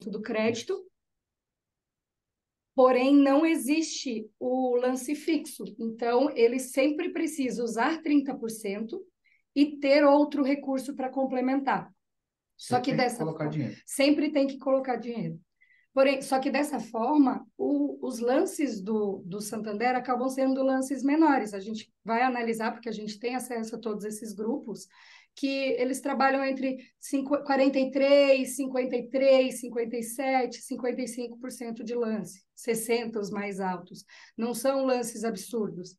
do crédito, porém não existe o lance fixo. Então, ele sempre precisa usar 30% e ter outro recurso para complementar. Só que dessa forma, sempre tem que colocar dinheiro. Porém, só que dessa forma, os lances do Santander acabam sendo lances menores. A gente vai analisar, porque a gente tem acesso a todos esses grupos, que eles trabalham entre 43, 53, 57, 55% de lance, 60% os mais altos. Não são lances absurdos.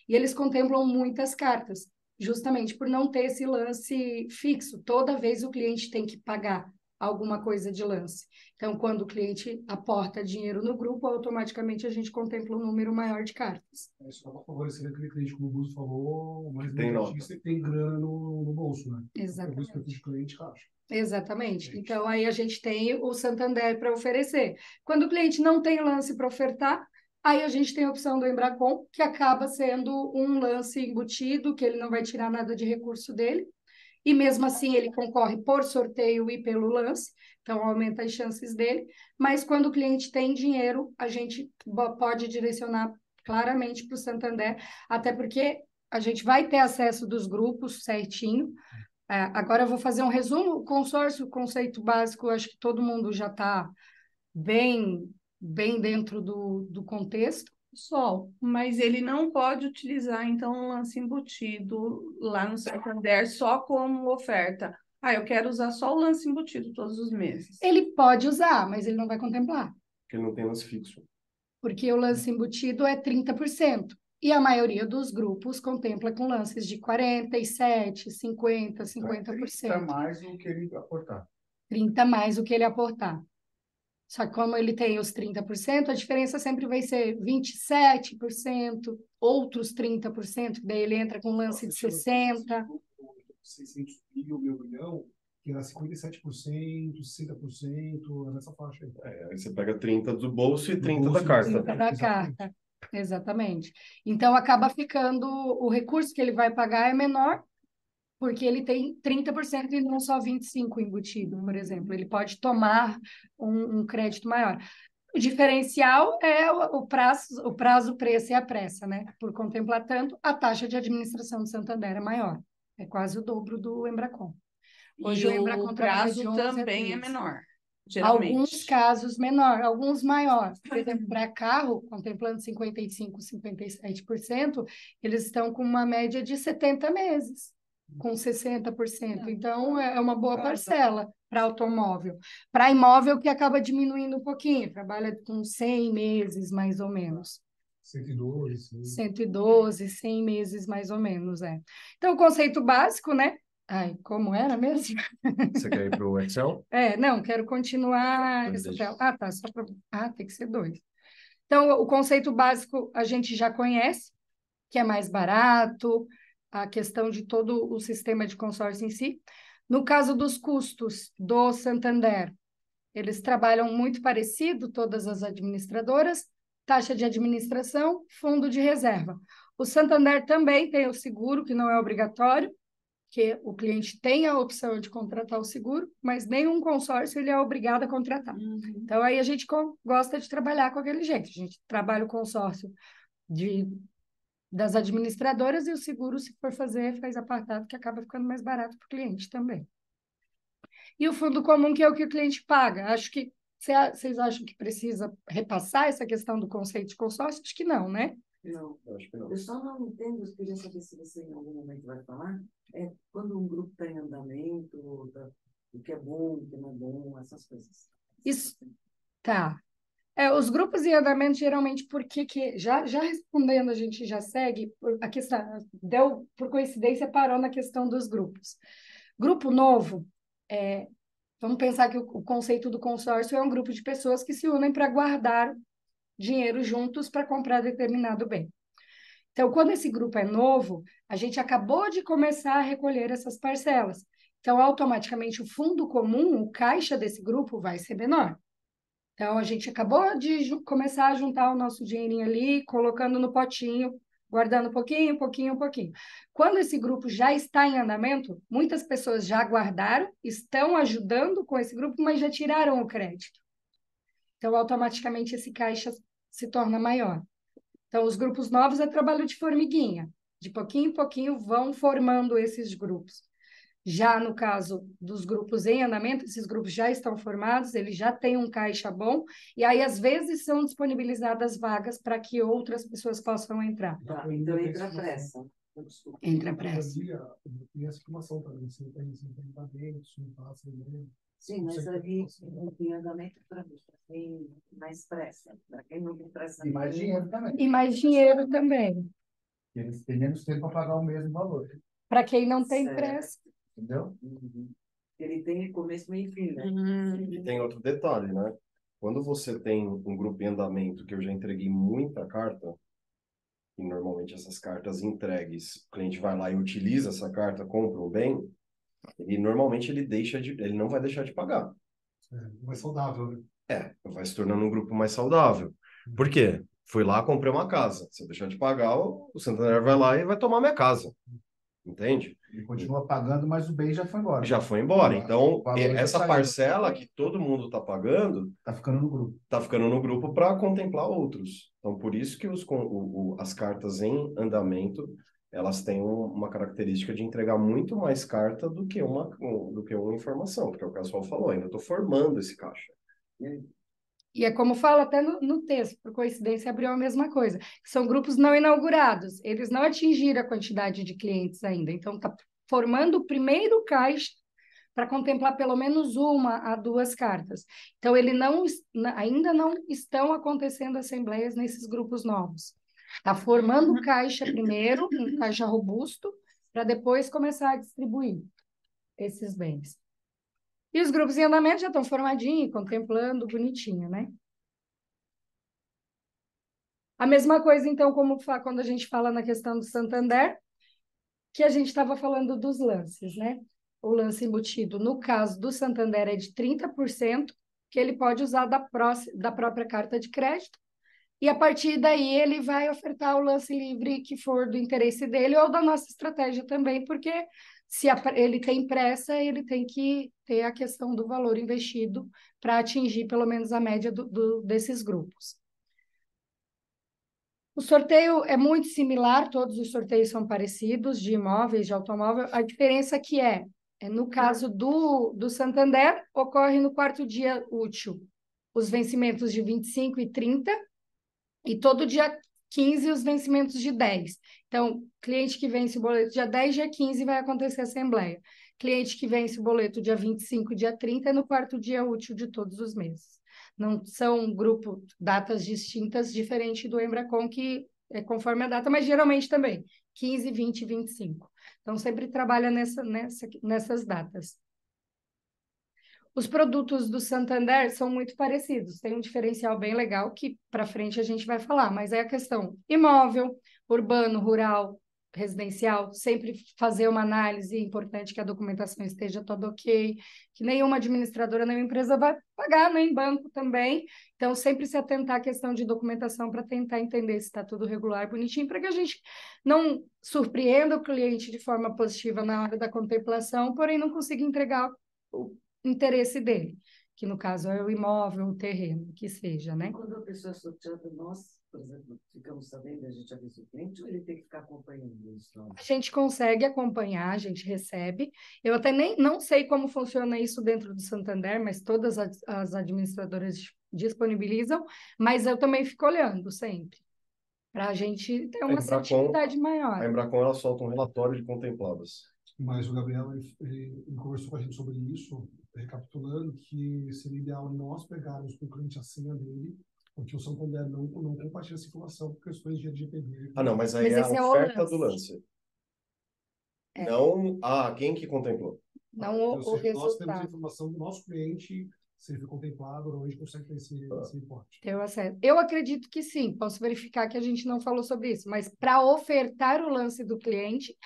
E eles contemplam muitas cartas, justamente por não ter esse lance fixo. Toda vez o cliente tem que pagar alguma coisa de lance. Então, quando o cliente aporta dinheiro no grupo, automaticamente a gente contempla um número maior de cartas. É só para favorecer aquele cliente, como o Gusto falou, mais imediatista e tem grana no bolso, né? Exatamente. Então, o cliente caixa. Exatamente. Então, aí a gente tem o Santander para oferecer. Quando o cliente não tem lance para ofertar, aí a gente tem a opção do Embracon, que acaba sendo um lance embutido, que ele não vai tirar nada de recurso dele, e mesmo assim ele concorre por sorteio e pelo lance, então aumenta as chances dele, mas quando o cliente tem dinheiro, a gente pode direcionar claramente para o Santander, até porque a gente vai ter acesso dos grupos certinho. Agora eu vou fazer um resumo, o consórcio, o conceito básico, acho que todo mundo já está bem dentro do contexto. Sol, mas ele não pode utilizar, então, um lance embutido lá no Santander só como oferta. Eu quero usar só o lance embutido todos os meses. Ele pode usar, mas ele não vai contemplar. Porque ele não tem lance fixo. Porque o lance embutido é 30%. E a maioria dos grupos contempla com lances de 47%, 50%, 50%. 30 mais o que ele aportar. 30 mais o que ele aportar. Só que como ele tem os 30%, a diferença sempre vai ser 27%, outros 30%, daí ele entra com lance de 60%. 600 mil, meio milhão, que era 57%, 60%, nessa faixa aí. Aí você pega 30 do bolso e 30 da carta. 30 da carta, exatamente. Então, acaba ficando, o recurso que ele vai pagar é menor, porque ele tem 30% e não só 25% embutido, por exemplo. Ele pode tomar um crédito maior. O diferencial é o prazo, o preço e a pressa, né? Por contemplar tanto, a taxa de administração do Santander é maior. É quase o dobro do Embracon. Hoje o Embracon prazo também é menor, geralmente. Alguns casos menor, alguns maior. Por exemplo, para carro, contemplando 55%, 57%, eles estão com uma média de 70 meses, com 60%. Então, é uma boa parcela para automóvel. Para imóvel, que acaba diminuindo um pouquinho, trabalha com 100 meses, mais ou menos. 112. 112, 100 meses, mais ou menos, é. Então, o conceito básico, né? Como era mesmo? Você quer ir para o Excel? Não, quero continuar essa tela. Tá, só para... tem que ser 2. Então, o conceito básico a gente já conhece, que é mais barato, a questão de todo o sistema de consórcio em si. No caso dos custos do Santander, eles trabalham muito parecido, todas as administradoras, taxa de administração, fundo de reserva. O Santander também tem o seguro, que não é obrigatório, que o cliente tem a opção de contratar o seguro, mas nenhum consórcio ele é obrigado a contratar. Então, aí a gente gosta de trabalhar com aquele jeito. A gente trabalha o consórcio das administradoras e o seguro, se for fazer, faz apartado, que acaba ficando mais barato para o cliente também. E o fundo comum, que é o que o cliente paga. Acho que vocês acham que precisa repassar essa questão do conceito de consórcio? Acho que não, né? Não, Eu acho que não. eu só não entendo, eu queria saber se você em algum momento vai falar, quando um grupo está em andamento, o que é bom, o que não é bom, essas coisas. Isso, tá. Os grupos em andamento, geralmente, já respondendo, a gente já segue, a questão, por coincidência, parou na questão dos grupos. Grupo novo, vamos pensar que o conceito do consórcio é um grupo de pessoas que se unem para guardar dinheiro juntos para comprar determinado bem. Então, quando esse grupo é novo, a gente acabou de começar a recolher essas parcelas. Então, automaticamente, o fundo comum, o caixa desse grupo, vai ser menor. Então, a gente acabou de começar a juntar o nosso dinheirinho ali, colocando no potinho, guardando pouquinho, pouquinho, pouquinho. Quando esse grupo já está em andamento, muitas pessoas já guardaram, estão ajudando com esse grupo, mas já tiraram o crédito. Então, automaticamente, esse caixa se torna maior. Então, os grupos novos é trabalho de formiguinha. De pouquinho em pouquinho vão formando esses grupos. Já no caso dos grupos em andamento, esses grupos já estão formados, eles já têm um caixa bom, e aí, às vezes, são disponibilizadas vagas para que outras pessoas possam entrar. Tá, então entra a pressa. Desculpa. Entra a pressa. E essa formação também, você tem andamento, você não passa, né? Sim, mas ali tem andamento para quem mais pressa, para quem não tem pressa. E mais dinheiro também. E mais dinheiro também, Eles têm menos tempo para pagar o mesmo valor. para quem não tem Certo. pressa. Entendeu? Uhum. Ele tem começo, meio e fim, né? E tem outro detalhe, né? Quando você tem um grupo em andamento, que eu já entreguei muita carta, e normalmente essas cartas entregues, o cliente vai lá e utiliza essa carta, compra o bem, e normalmente ele não vai deixar de pagar. Mais saudável, né? Vai se tornando um grupo mais saudável. Por quê? Fui lá, comprei uma casa. Se eu deixar de pagar, o Santander vai lá e vai tomar minha casa. Entende? Ele continua pagando, mas o bem já foi embora. Já foi embora. Então, O valor já essa saiu. parcela que todo mundo está pagando, Tá ficando no grupo. está ficando no grupo para contemplar outros. Então, por isso que as cartas em andamento, elas têm uma característica de entregar muito mais carta do que uma informação, porque é o que a Sol falou, ainda estou formando esse caixa. E é como fala até no texto, por coincidência, abriu a mesma coisa. São grupos não inaugurados, eles não atingiram a quantidade de clientes ainda. Então, está formando o primeiro caixa para contemplar pelo menos 1 a 2 cartas. Então, ainda não estão acontecendo assembleias nesses grupos novos. Está formando o caixa primeiro, um caixa robusto, para depois começar a distribuir esses bens. E os grupos em andamento já estão formadinhos, contemplando, bonitinho, né? A mesma coisa, então, como quando a gente fala na questão do Santander, que a gente estava falando dos lances, né? O lance embutido, no caso do Santander, é de 30%, que ele pode usar da própria carta de crédito, e a partir daí ele vai ofertar o lance livre que for do interesse dele ou da nossa estratégia também, porque se ele tem pressa, ele tem que ter a questão do valor investido para atingir pelo menos a média desses grupos. O sorteio é muito similar, todos os sorteios são parecidos, de imóveis, de automóvel. A diferença que no caso do Santander, ocorre no 4º dia útil os vencimentos de 25 e 30, e todo dia 15 os vencimentos de 10. Então, cliente que vence o boleto dia 10, dia 15 vai acontecer a assembleia. Cliente que vence o boleto dia 25, dia 30 é no 4º dia útil de todos os meses. Não são datas distintas, diferente do Embracon, que é conforme a data, mas geralmente também 15, 20 e 25. Então, sempre trabalha nessas datas. Os produtos do Santander são muito parecidos, tem um diferencial bem legal que para frente a gente vai falar, mas é a questão imóvel, urbano, rural, residencial, sempre fazer uma análise, é importante que a documentação esteja toda ok, que nenhuma administradora, nenhuma empresa vai pagar, nem banco também, então sempre se atentar à questão de documentação para tentar entender se está tudo regular, bonitinho, para que a gente não surpreenda o cliente de forma positiva na hora da contemplação, porém não consiga entregar o interesse dele, que no caso é o imóvel, o terreno, que seja, né? Quando a pessoa é sorteada, nós, por exemplo, ficamos sabendo, a gente avisa o cliente, ou ele tem que ficar acompanhando isso? A gente consegue acompanhar, a gente recebe. Eu até não sei como funciona isso dentro do Santander, mas todas as administradoras disponibilizam, mas eu também fico olhando sempre, para a gente ter uma assertividade maior. A Embracon, ela solta um relatório de contempladas. Mas o Gabriel, ele conversou com a gente sobre isso, recapitulando que seria ideal nós pegarmos com o cliente a senha dele, porque o Santander não compartilha essa informação por questões de LGPD. Ah, não, mas aí Mas é esse a é o oferta lance. do lance. É. Não, quem que contemplou? Não Então, o se nós temos a resultado. informação do nosso cliente, se ele foi contemplado, ou a gente consegue ter esse reporte. Ter o acesso. Eu acredito que sim, posso verificar que a gente não falou sobre isso, mas para ofertar o lance do cliente,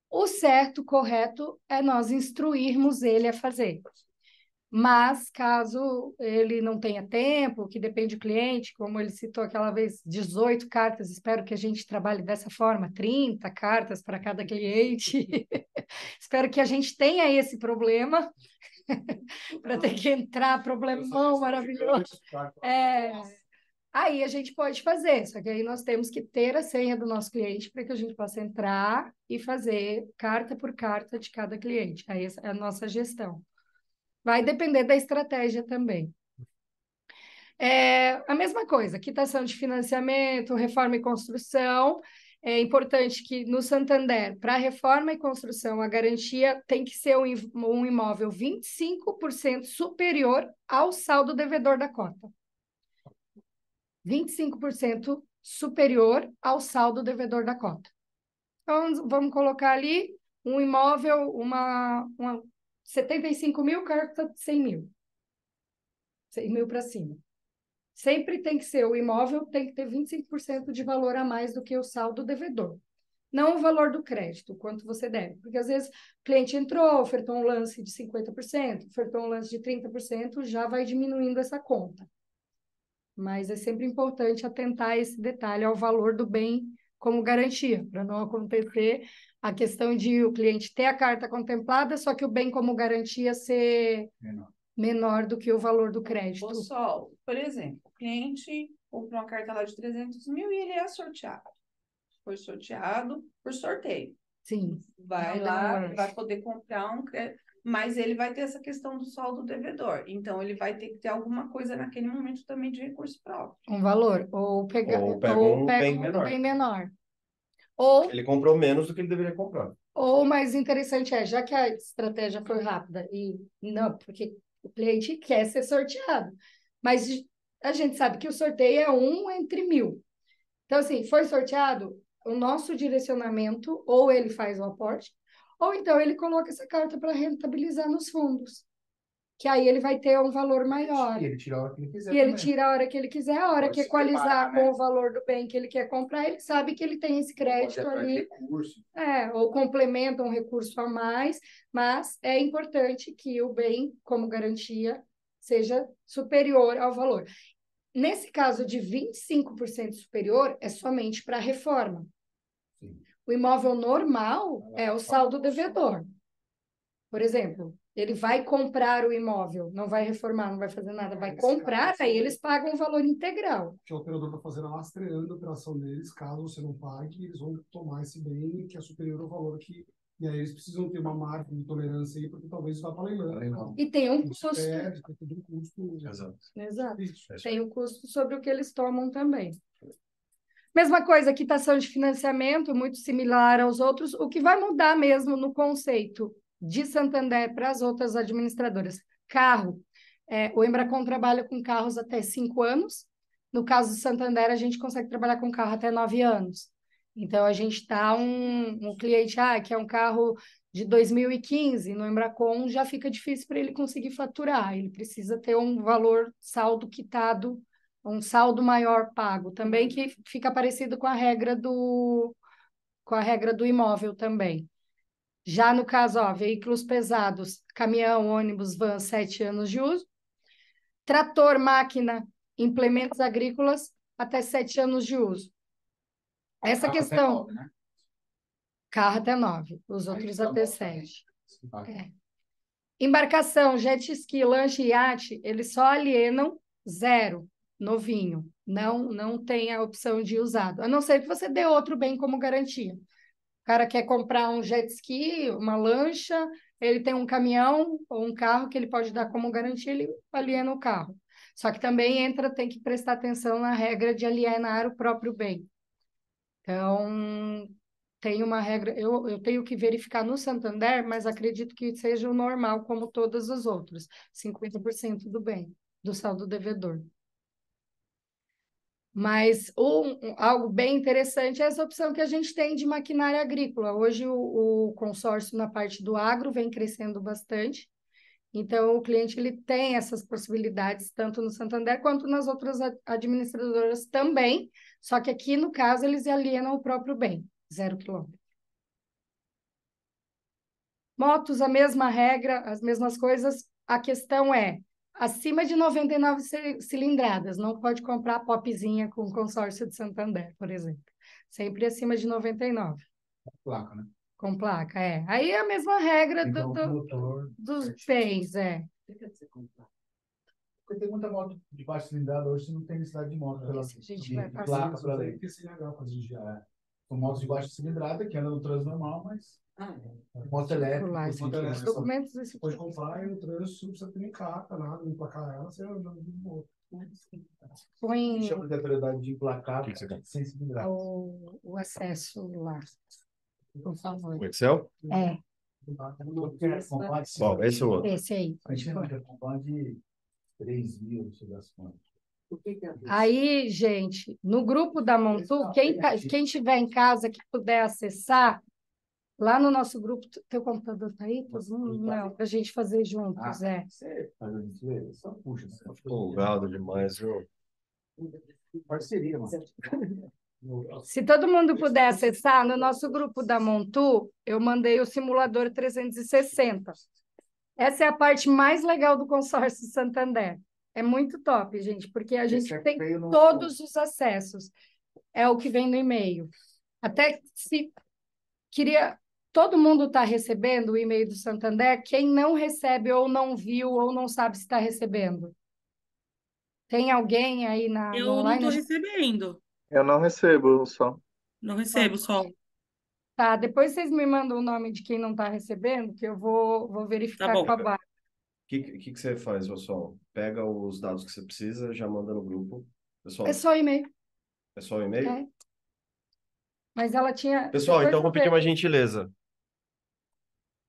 o certo, correto, é nós instruirmos ele a fazer. Mas, caso ele não tenha tempo, que depende do cliente, como ele citou aquela vez, 18 cartas, espero que a gente trabalhe dessa forma, 30 cartas para cada cliente. Espero que a gente tenha esse problema, para ter que entrar, problemão maravilhoso. Aí a gente pode fazer, só que aí nós temos que ter a senha do nosso cliente para que a gente possa entrar e fazer carta por carta de cada cliente. Aí essa é a nossa gestão. Vai depender da estratégia também. A mesma coisa, quitação de financiamento, reforma e construção. É importante que no Santander, para reforma e construção, a garantia tem que ser um imóvel 25% superior ao saldo devedor da cota. 25% superior ao saldo devedor da cota. Então, vamos colocar ali um imóvel, uma 75 mil, carta 100 mil. 100 mil para cima. Sempre tem que ser, o imóvel tem que ter 25% de valor a mais do que o saldo devedor. Não o valor do crédito, quanto você deve. Porque, às vezes, o cliente entrou, ofertou um lance de 50%, ofertou um lance de 30%, já vai diminuindo essa conta. Mas é sempre importante atentar a esse detalhe, ao valor do bem como garantia, para não acontecer a questão de o cliente ter a carta contemplada, só que o bem como garantia ser menor do que o valor do crédito. Pessoal, por exemplo, o cliente comprou uma carta lá de 300 mil e ele é sorteado. Foi sorteado por sorteio. Sim. Vai lá, vai poder comprar um crédito, mas ele vai ter essa questão do saldo devedor. Então, ele vai ter que ter alguma coisa naquele momento também de recurso próprio. Um valor. Ou pega um bem menor. Bem menor. Ou, ele comprou menos do que ele deveria comprar. Ou o mais interessante já que a estratégia foi rápida, e não, porque o cliente quer ser sorteado, mas a gente sabe que o sorteio é 1 entre 1000. Então, assim, foi sorteado, o nosso direcionamento, ou ele faz o aporte, ou então ele coloca essa carta para rentabilizar nos fundos, que aí ele vai ter um valor maior. E ele tira a hora que ele quiser. E ele tira a hora que ele quiser, a hora que equalizar com o valor do bem que ele quer comprar, ele sabe que ele tem esse crédito ali. Ou complementa um recurso a mais, mas é importante que o bem, como garantia, seja superior ao valor. Nesse caso de 25% superior, é somente para a reforma. Sim. O imóvel normal é o saldo devedor. Por exemplo, ele vai comprar o imóvel, não vai reformar, não vai fazer nada, vai comprar, aí eles pagam o valor integral. Que o operador está fazendo, lastreando a operação deles, caso você não pague, eles vão tomar esse bem que é superior ao valor que... E aí eles precisam ter uma margem de tolerância aí, porque talvez vá para leilão. E tem um custo. Tem todo um custo. Exato. Tem um custo sobre o que eles tomam também. Mesma coisa, quitação de financiamento, muito similar aos outros. O que vai mudar mesmo no conceito de Santander para as outras administradoras? Carro. O Embracon trabalha com carros até 5 anos. No caso do Santander, a gente consegue trabalhar com carro até 9 anos. Então, a gente dá um cliente que é um carro de 2015, no Embracon, já fica difícil para ele conseguir faturar. Ele precisa ter um valor saldo quitado, um saldo maior pago. Também que fica parecido com a regra do imóvel também. Já no caso, veículos pesados, caminhão, ônibus, van, 7 anos de uso. Trator, máquina, implementos agrícolas, até 7 anos de uso. Essa questão... Até 9, né? Carro até 9, os outros até 7. Embarcação, jet ski, lanche e iate, eles só alienam 0, novinho. Não tem a opção de usado. A não ser que você dê outro bem como garantia. O cara quer comprar um jet ski, uma lancha, ele tem um caminhão ou um carro que ele pode dar como garantia, ele aliena o carro. Só que também tem que prestar atenção na regra de alienar o próprio bem. Então, tem uma regra, eu tenho que verificar no Santander, mas acredito que seja o normal, como todas as outras, 50% do bem, do saldo devedor. Mas algo bem interessante é essa opção que a gente tem de maquinária agrícola. Hoje o consórcio na parte do agro vem crescendo bastante, então o cliente ele tem essas possibilidades, tanto no Santander quanto nas outras administradoras também, só que aqui, no caso, eles alienam o próprio bem, 0 quilômetro. Motos, a mesma regra, as mesmas coisas. A questão é, acima de 99 cilindradas, não pode comprar popzinha com consórcio de Santander, por exemplo. Sempre acima de 99. Placa, né? Com placa, Aí é a mesma regra Então, o motor. dos bens, O que quer dizer comprar? Porque tem muita moto de baixa cilindrada hoje, você não tem necessidade de moto pela Esse a gente vai de passar. placa para Tem lei. que ser legal fazer engenharia. São motos de baixa cilindrada que andam no trânsito normal, mas moto Lá, elétrica. esses moto elétrica, documentos desse Você pode comprar e no trânsito, não precisa ter nem carta, nada, nem emplacar ela, você anda de boa. põe Chama de obrigatoriedade de emplacar sem cilindrada. o acesso lá, por favor. O Excel? Qual? Esse ou outro? Esse aí. A gente não quer comprar de 3 mil, não sei das quantas. O que é isso? Aí, gente, no grupo da Montu, quem tiver em casa que puder acessar, lá no nosso grupo, teu computador tá aí? Não, para a gente fazer juntos, Você faz a gente ver? Só puxa. Folgado demais, viu? Parceria, mano. Se todo mundo puder acessar, no nosso grupo da Montu, eu mandei o simulador 360. Essa é a parte mais legal do consórcio Santander. É muito top, gente, porque a gente tem todos os acessos. É o que vem no e-mail. Até se queria... Todo mundo está recebendo o e-mail do Santander. Quem não recebe ou não viu ou não sabe se está recebendo? Tem alguém aí no Eu não online? estou recebendo. Eu não recebo só. Não recebo só. Tá, depois vocês me mandam o nome de quem não está recebendo, que eu vou verificar Tá bom. com a Bárbara. O que você faz, pessoal? Pega os dados que você precisa, já manda no grupo. Pessoal, É só e-mail. é só o e-mail? É. Mas ela tinha... Pessoal, depois então eu vou pedir uma vejo. gentileza.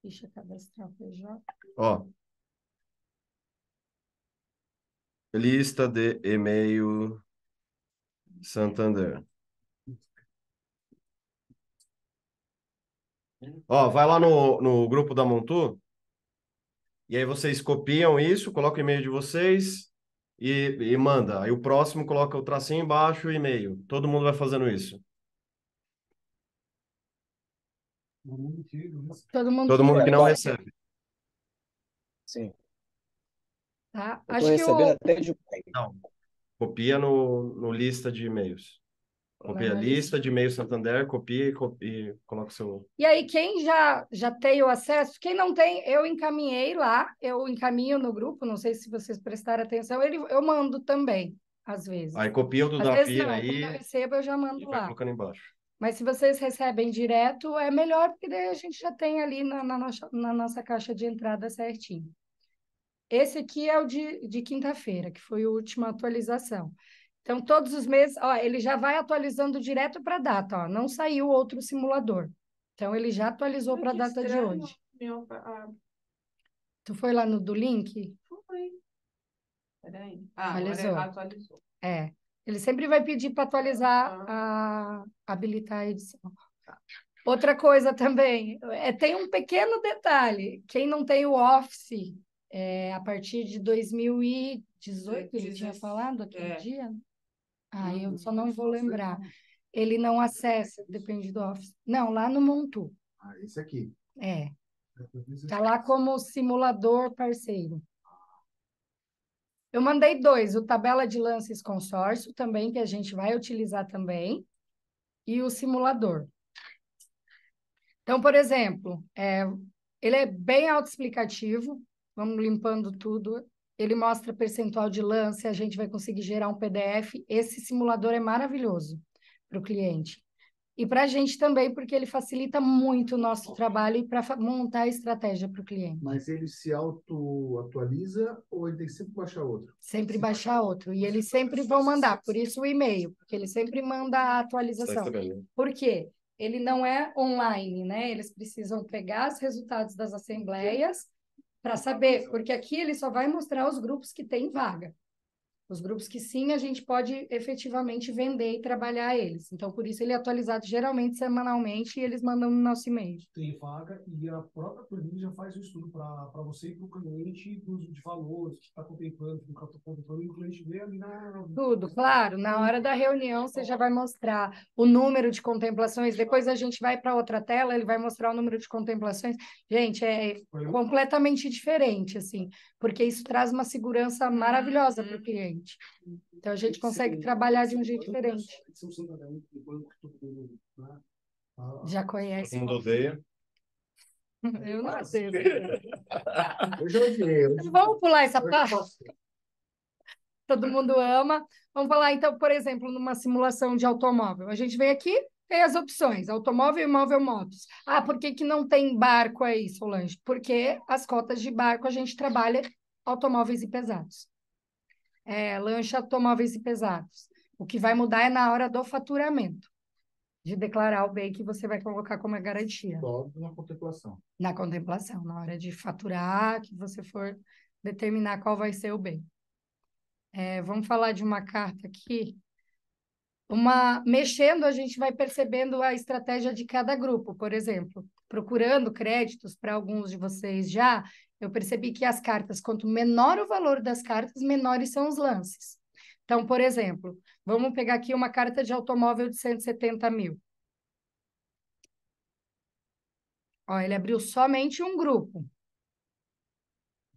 Ficha cadastral PJ. Ó. Lista de e-mail Santander. Ó, vai lá no grupo da Montu. E aí vocês copiam isso, colocam o e-mail de vocês e manda. Aí o próximo coloca o tracinho embaixo e o e-mail. Todo mundo vai fazendo isso. Todo mundo Todo mundo que não Agora, recebe. sim. tá? Eu tô Acho que recebendo até de pai. Não. Copia no lista de e-mails. Copia a na lista de e-mail Santander, copia e coloca o seu... E aí, quem já tem o acesso, quem não tem, eu encaminhei lá, eu encaminho no grupo, não sei se vocês prestaram atenção, eu mando também, às vezes. Aí copia o do Às vezes Davi não, aí quando eu recebo, eu já e mando vai lá. colocando embaixo. Mas se vocês recebem direto, é melhor, porque daí a gente já tem ali na nossa caixa de entrada certinho. Esse aqui é o de quinta-feira, que foi a última atualização. Então, todos os meses, ó, ele já vai atualizando direto para a data, ó, não saiu outro simulador. Então, ele já atualizou para a Que data de estranho. hoje. Ah, Tu foi lá no do link? foi. Peraí. Ah, Atualizou. agora atualizou. É. Ele sempre vai pedir para atualizar, habilitar a edição. Outra coisa também, tem um pequeno detalhe. Quem não tem o Office, a partir de 2018, ele tinha falado aquele dia? Eu só não vou lembrar. Ele não acessa, depende do Office. Não, lá no Montu. Esse aqui. Está lá como simulador parceiro. Eu mandei 2, o tabela de lances consórcio também, que a gente vai utilizar também, e o simulador. Então, por exemplo, ele é bem autoexplicativo, vamos limpando tudo. Ele mostra percentual de lance, a gente vai conseguir gerar um PDF. Esse simulador é maravilhoso para o cliente. E para a gente também, porque ele facilita muito o nosso trabalho e para montar a estratégia para o cliente. Mas ele se auto-atualiza ou ele tem que sempre baixar outro? Sempre baixar outro. E eles sempre vão mandar, por isso o e-mail, porque ele sempre manda a atualização. Por quê? Ele não é online, né? Eles precisam pegar os resultados das assembleias para saber, porque aqui ele só vai mostrar os grupos que têm vaga. Os grupos que sim, a gente pode efetivamente vender e trabalhar eles. Então, por isso ele é atualizado geralmente semanalmente e eles mandam no nosso e-mail. Tem vaga e a própria planilha já faz o estudo para você e para o cliente de valores que está contemplando, que está contemplando, e o cliente vê ali na... Tudo, claro. Na hora da reunião, você já vai mostrar o número de contemplações. Depois a gente vai para outra tela, ele vai mostrar o número de contemplações. Gente, é completamente diferente, assim, porque isso traz uma segurança maravilhosa para o cliente. Então, a gente consegue trabalhar de um jeito diferente. Já conhece. Todo mundo odeia. Eu não sei. Eu já odiei. Vamos pular essa Eu já parte? passei. Todo mundo ama. Vamos falar, então, por exemplo, numa simulação de automóvel. A gente vem aqui, tem as opções, automóvel, imóvel, motos. Ah, por que que não tem barco aí, Solange? Porque as cotas de barco a gente trabalha automóveis e pesados. Lancha, automóveis e pesados. O que vai mudar é na hora do faturamento, de declarar o bem que você vai colocar como garantia. Só na contemplação. Na contemplação, na hora de faturar, que você for determinar qual vai ser o bem. Vamos falar de uma carta aqui. Mexendo, a gente vai percebendo a estratégia de cada grupo. Por exemplo, procurando créditos para alguns de vocês já, eu percebi que as cartas, quanto menor o valor das cartas, menores são os lances. Então, por exemplo, vamos pegar aqui uma carta de automóvel de 170 mil. Ó, ele abriu somente um grupo,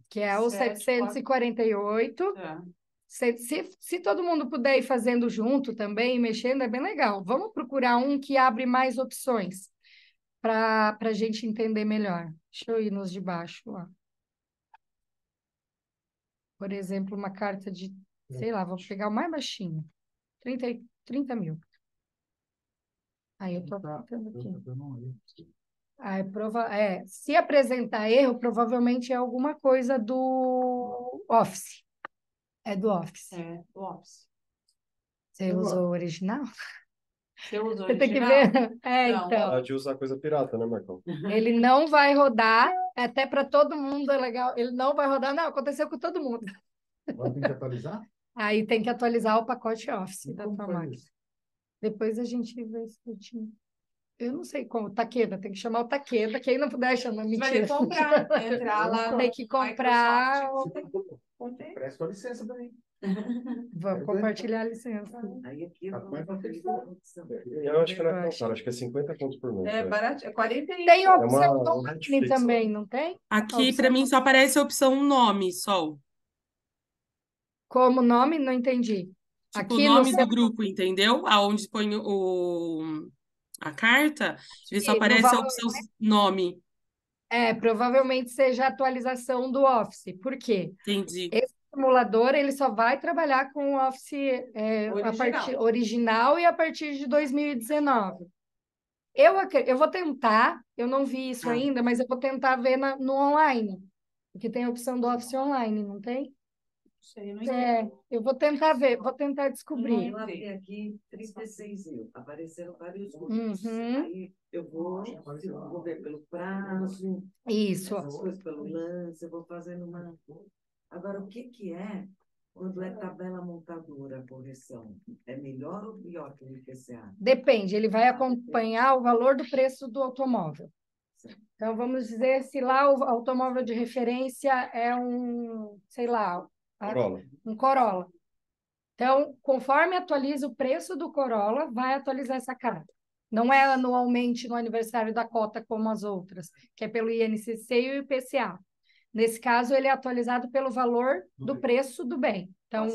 que é o 748. Tá. Se todo mundo puder ir fazendo junto também, mexendo, é bem legal. Vamos procurar um que abre mais opções para a gente entender melhor. Deixa eu ir nos de baixo lá. Por exemplo, uma carta de, sei lá, vou pegar o mais baixinho. 30 mil. Aí eu tô apontando aqui. Se apresentar erro, provavelmente é alguma coisa do Office. É do Office. É, do Office. Você usou o original? Você usou Você tem que original? ver. Então. Pode usar coisa pirata, né, Marcão? Ele não vai rodar, até para todo mundo é legal. Ele não vai rodar, não, aconteceu com todo mundo. Agora tem que atualizar? Aí tem que atualizar o pacote Office E da como tua faz máquina. isso? Depois a gente vê certinho. Eu não sei como. Taqueda, tem que chamar o Taqueda. Quem não puder chamar, Você vai mentira. ter que comprar, entrar lá Tem no que comprar. Comprei. Presta licença para mim. Vamos compartilhar a licença. Aí aqui eu Tá, vou mas não tem fazer a opção. Eu acho que não é tão caro, acho que é 50 contos por mês. É barato, é 41. Tem uma opção online Netflix, também, não tem? Aqui, para mim, só aparece a opção nome, Sol. Como nome? Não entendi. Tipo, o Aqui no nome do grupo, entendeu? Aonde põe a carta, ele só no aparece a valor. opção nome. Provavelmente seja a atualização do Office. Por quê? Entendi. Esse simulador ele só vai trabalhar com o Office original e a partir de 2019. Eu vou tentar, eu não vi isso ainda, mas eu vou tentar ver no online, porque tem a opção do Office online, não tem? Sei, não sei. Eu vou tentar ver, vou tentar descobrir. Eu abri aqui 36 mil, apareceram vários grupos. Uhum. Aí eu vou ver pelo prazo, Isso. essas coisas pelo lance, eu vou fazendo uma. Agora, o que é quando é tabela montadora a correção? É melhor ou pior que o IPCA? Depende, ele vai acompanhar o valor do preço do automóvel. Então, vamos dizer, se lá o automóvel de referência é sei lá, Corolla. um Corolla. Então, conforme atualiza o preço do Corolla, vai atualizar essa carta. Não é anualmente no aniversário da cota como as outras, que é pelo INCC e o IPCA. Nesse caso, ele é atualizado pelo valor do preço do bem. Então,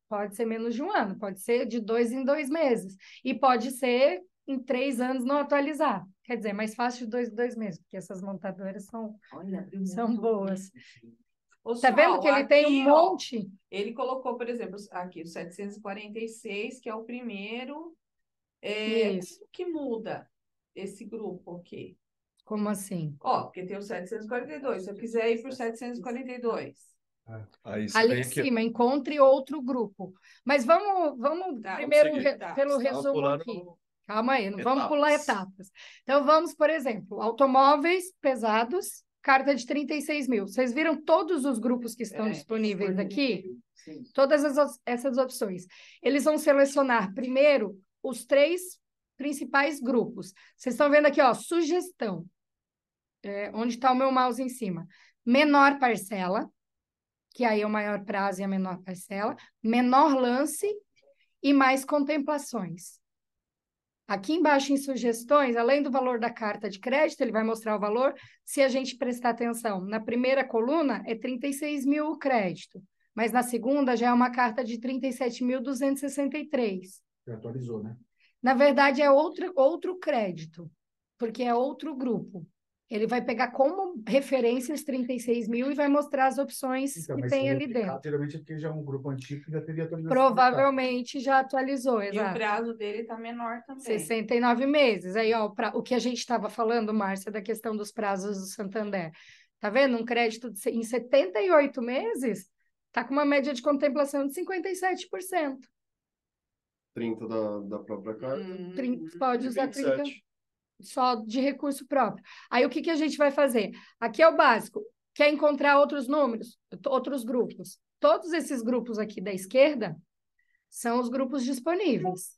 pode ser menos de um ano, pode ser de 2 em 2 meses. E pode ser em 3 anos não atualizar. Quer dizer, é mais fácil de 2 em 2 meses, porque essas montadoras são boas. Tá vendo que ele tem um monte? Ele colocou, por exemplo, aqui o 746, que é o primeiro. Isso. O que muda esse grupo aqui? Como assim? Porque tem o 742. Se eu quiser ir para o 742. Ali em cima, encontre outro grupo. Mas vamos primeiro pelo resumo aqui. Calma aí, não vamos pular etapas. Então, vamos, por exemplo, automóveis pesados, carta de 36 mil. Vocês viram todos os grupos que estão disponíveis aqui? Sim. Todas essas opções. Eles vão selecionar primeiro os 3 principais grupos. Vocês estão vendo aqui, ó, sugestão. Onde está o meu mouse em cima. Menor parcela, que aí é o maior prazo e a menor parcela. Menor lance e mais contemplações. Aqui embaixo em sugestões, além do valor da carta de crédito, ele vai mostrar o valor, se a gente prestar atenção. Na primeira coluna é 36 mil o crédito, mas na segunda já é uma carta de 37.263. Já atualizou, né? Na verdade, é outro crédito, porque é outro grupo. Ele vai pegar como referência os 36 mil e vai mostrar as opções Então, que mas tem se ali replicar, dentro. geralmente é porque já é um grupo antigo que já teria atualização. Provavelmente já atualizou, E o exato. prazo dele está menor também. 69 meses. Aí, ó, o que a gente estava falando, Márcia, da questão dos prazos do Santander. Tá vendo? Um crédito em 78 meses tá com uma média de contemplação de 57%. 30 da própria carta. 30, pode E usar 30 27. só de recurso próprio. Aí, o que a gente vai fazer? Aqui é o básico. Quer encontrar outros números, outros grupos? Todos esses grupos aqui da esquerda são os grupos disponíveis.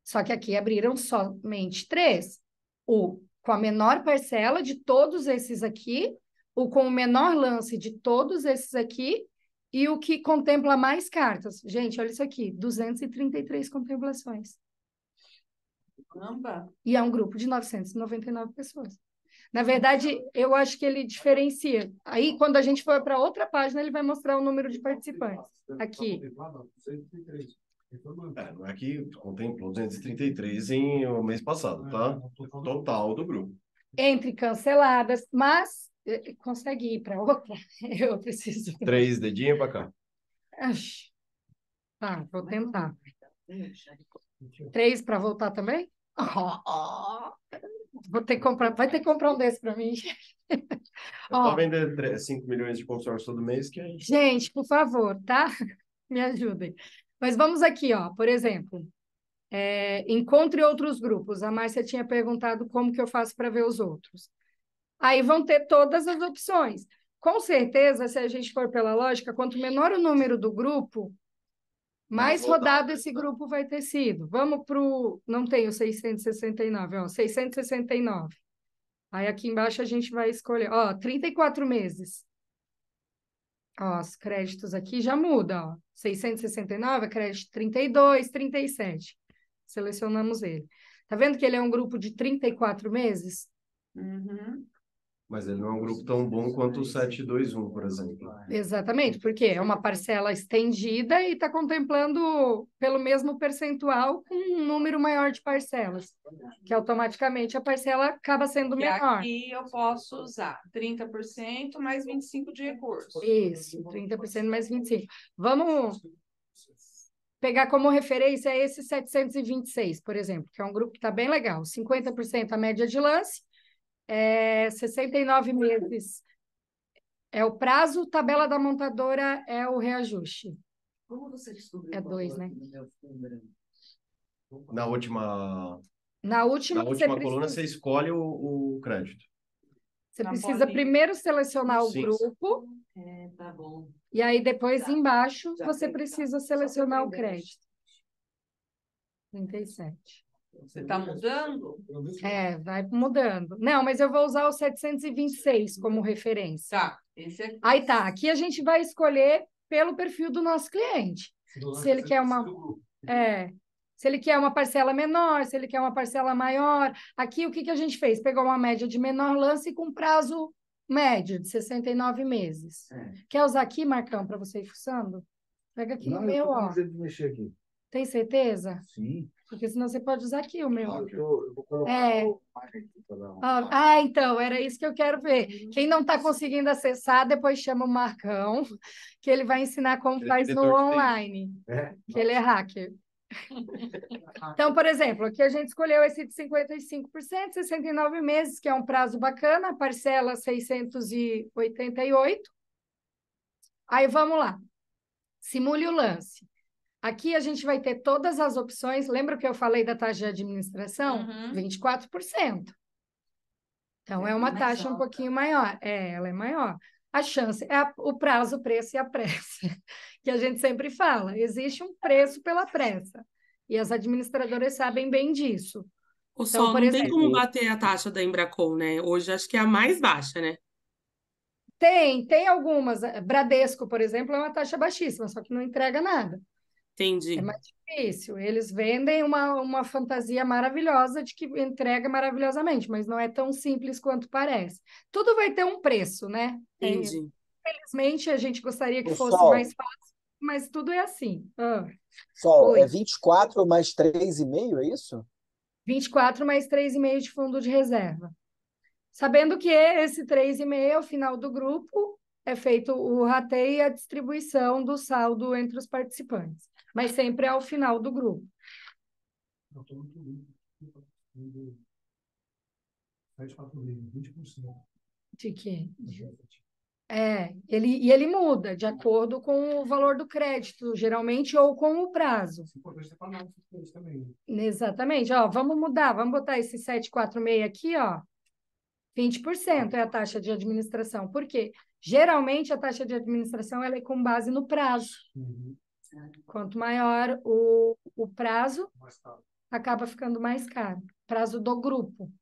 Só que aqui abriram somente 3. O com a menor parcela de todos esses aqui, o com o menor lance de todos esses aqui e o que contempla mais cartas. Gente, olha isso aqui, 233 contemplações. Caramba. E é um grupo de 999 pessoas. Na verdade, eu acho que ele diferencia. Aí, quando a gente for para outra página, ele vai mostrar o número de participantes. Aqui. Não é que contemplou 233 em o mês passado, tá? Total do grupo. Entre canceladas, mas consegue ir para outra? Eu preciso. 3 dedinhos para cá. Tá, vou tentar. 3 para voltar também? Vou ter que comprar, vai ter que comprar um desse para mim. Só vender 5 milhões de consórcio todo mês que é isso. Gente, por favor, tá? Me ajudem. Mas vamos aqui, ó, por exemplo, encontre outros grupos. A Márcia tinha perguntado como que eu faço para ver os outros. Aí vão ter todas as opções. Com certeza, se a gente for pela lógica, quanto menor o número do grupo, mais rodado esse grupo vai ter sido. Vamos para o... Não tem o 669, ó, 669. Aí aqui embaixo a gente vai escolher, ó, 34 meses. Ó, os créditos aqui já mudam, ó. 669 é crédito 32, 37. Selecionamos ele. Tá vendo que ele é um grupo de 34 meses? Uhum. Mas ele não é um grupo tão bom quanto o 721, por exemplo. Exatamente, porque é uma parcela estendida e está contemplando pelo mesmo percentual com um número maior de parcelas, que automaticamente a parcela acaba sendo E menor. aqui eu posso usar 30% mais 25% de recurso. Isso, 30% mais 25%. Vamos pegar como referência esse 726, por exemplo, que é um grupo que está bem legal. 50% a média de lance, 69 meses é o prazo, tabela da montadora é o reajuste. Como você descobriu? É 2, né? Na última coluna, você escolhe o crédito. Você precisa primeiro selecionar o grupo. Tá bom. E aí, depois, embaixo, você precisa selecionar o crédito. 37. Você está mudando? Vai mudando. Não, mas eu vou usar o 726 como referência. Tá. Esse aqui. Aí tá, aqui a gente vai escolher pelo perfil do nosso cliente. Se ele quer se ele quer uma parcela menor, se ele quer uma parcela maior. Aqui, o que a gente fez? Pegou uma média de menor lance com prazo médio de 69 meses. Quer usar aqui, Marcão, para você ir fuçando? Pega aqui no meu, ó. De mexer aqui. Tem certeza? Sim. Porque senão você pode usar aqui o meu. Eu vou colocar então, era isso que eu quero ver. Quem não está conseguindo acessar, depois chama o Marcão, que ele vai ensinar como faz no online, que ele é hacker. Então, por exemplo, aqui a gente escolheu esse de 55%, 69 meses, que é um prazo bacana, parcela 688. Aí, vamos lá. Simule o lance. Aqui a gente vai ter todas as opções. Lembra que eu falei da taxa de administração? 24%. Então, é uma taxa um pouquinho maior. Ela é maior. A chance é o prazo, o preço e a pressa, que a gente sempre fala. Existe um preço pela pressa. E as administradoras sabem bem disso. O Sol, por não tem exemplo, como bater a taxa da Embracon, né? Hoje acho que é a mais baixa, né? Tem algumas. Bradesco, por exemplo, é uma taxa baixíssima, só que não entrega nada. Entendi. É mais difícil. Eles vendem uma fantasia maravilhosa de que entrega maravilhosamente, mas não é tão simples quanto parece. Tudo vai ter um preço, né? Entendi. Infelizmente, a gente gostaria que O fosse Sol. mais fácil, mas tudo é assim. Sol, Oi. é 24 mais 3,5, é isso? 24 mais 3,5 de fundo de reserva. Sabendo que esse 3,5, ao final do grupo, é feito o rateio e a distribuição do saldo entre os participantes. Mas sempre ao final do grupo. Eu estou muito limpo. 20%. De quê? Ele muda de acordo com o valor do crédito, geralmente, ou com o prazo. Também. Exatamente. Ó, vamos mudar, vamos botar esse 746 aqui, ó. 20% é a taxa de administração. Por quê? Geralmente, a taxa de administração ela é com base no prazo. Quanto maior o prazo, acaba ficando mais caro. Prazo do grupo.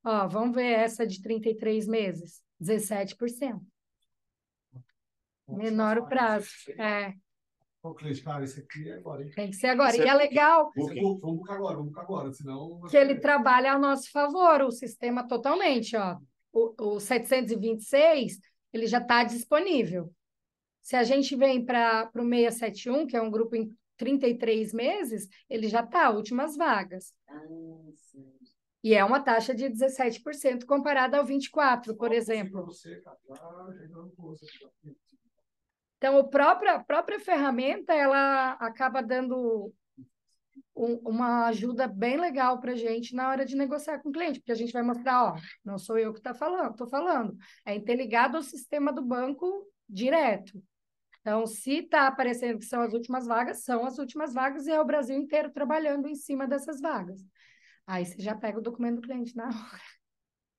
Ó, vamos ver essa de 33 meses. 17%. Menor o prazo. Ô, Cleide, cara, esse aqui é agora, hein? Tem que ser agora. E é legal Vamos buscar agora, senão... que ele trabalha a nosso favor, o sistema totalmente, ó. O 726, ele já está disponível. Se a gente vem para o 671, que é um grupo em 33 meses, ele já está, últimas vagas. E é uma taxa de 17% comparada ao 24%, por exemplo. Então, a própria ferramenta, ela acaba dando uma ajuda bem legal para a gente na hora de negociar com o cliente, porque a gente vai mostrar, ó, não sou eu que estou falando, é interligado ao sistema do banco direto. Então, se está aparecendo que são as últimas vagas e é o Brasil inteiro trabalhando em cima dessas vagas. Aí você já pega o documento do cliente na hora.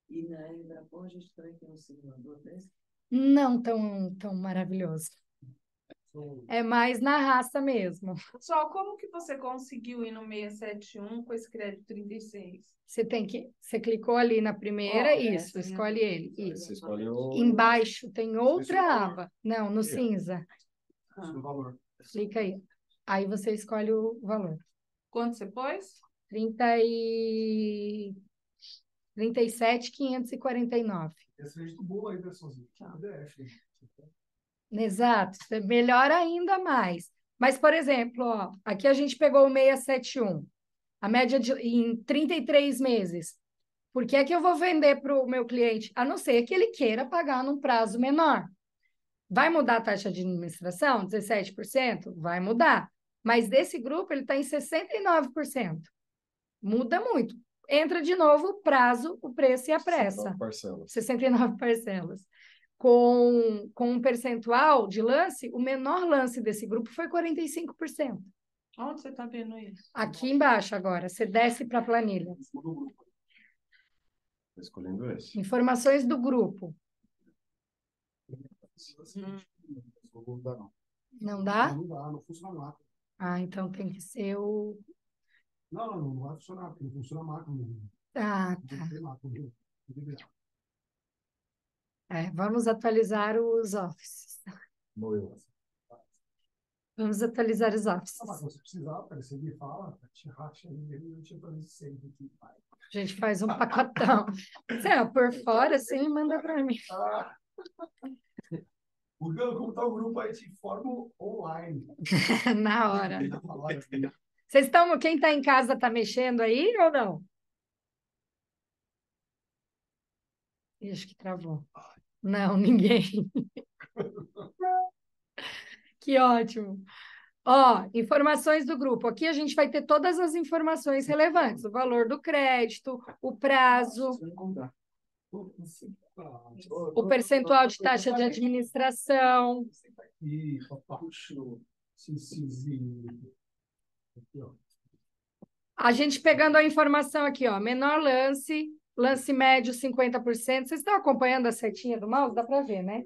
E na Embrapol a gente também tem um simulador desse? Não tão maravilhoso. É mais na raça mesmo. Só como que você conseguiu ir no 671 com esse crédito 36? Você clicou ali na primeira, isso, escolhe ele. Isso. Você escolheu... Embaixo tem outra aba. Não, no cinza. No valor. Clica aí. Aí você escolhe o valor. Quanto você pôs? 37.549. Esse é muito bom aí, versãozinha. PDF. Exato, melhor ainda mais. Mas, por exemplo, ó, aqui a gente pegou o 671, a média em 33 meses. Por que é que eu vou vender para o meu cliente? A não ser que ele queira pagar num prazo menor. Vai mudar a taxa de administração? 17%? Vai mudar. Mas desse grupo, ele está em 69%. Muda muito. Entra de novo o prazo, o preço e a pressa. 69 parcelas. Com um percentual de lance, o menor lance desse grupo foi 45%. Onde você está vendo isso? Aqui embaixo agora, você desce para a planilha. Estou escolhendo esse. Informações do grupo. Não dá? Não dá, não funciona a máquina. Ah, então tem que ser o... Não vai funcionar, porque não funciona a máquina. Ah, tá. Vamos atualizar os offices. Vamos atualizar os offices. Mas se você precisar, cara, você me fala, te racha aí, eu te atualizo sempre aqui. A gente faz um pacotão. Por fora, assim, manda para mim. Como está o grupo aí, te informo online. Na hora. Vocês estão, quem está em casa está mexendo aí ou não? Acho que travou. Não, ninguém. Que ótimo. Ó, informações do grupo. Aqui a gente vai ter todas as informações relevantes. O valor do crédito, o prazo, o percentual de taxa de administração. A gente pegando a informação aqui, ó, menor lance, lance médio 50%. Vocês estão acompanhando a setinha do mouse? Dá para ver, né?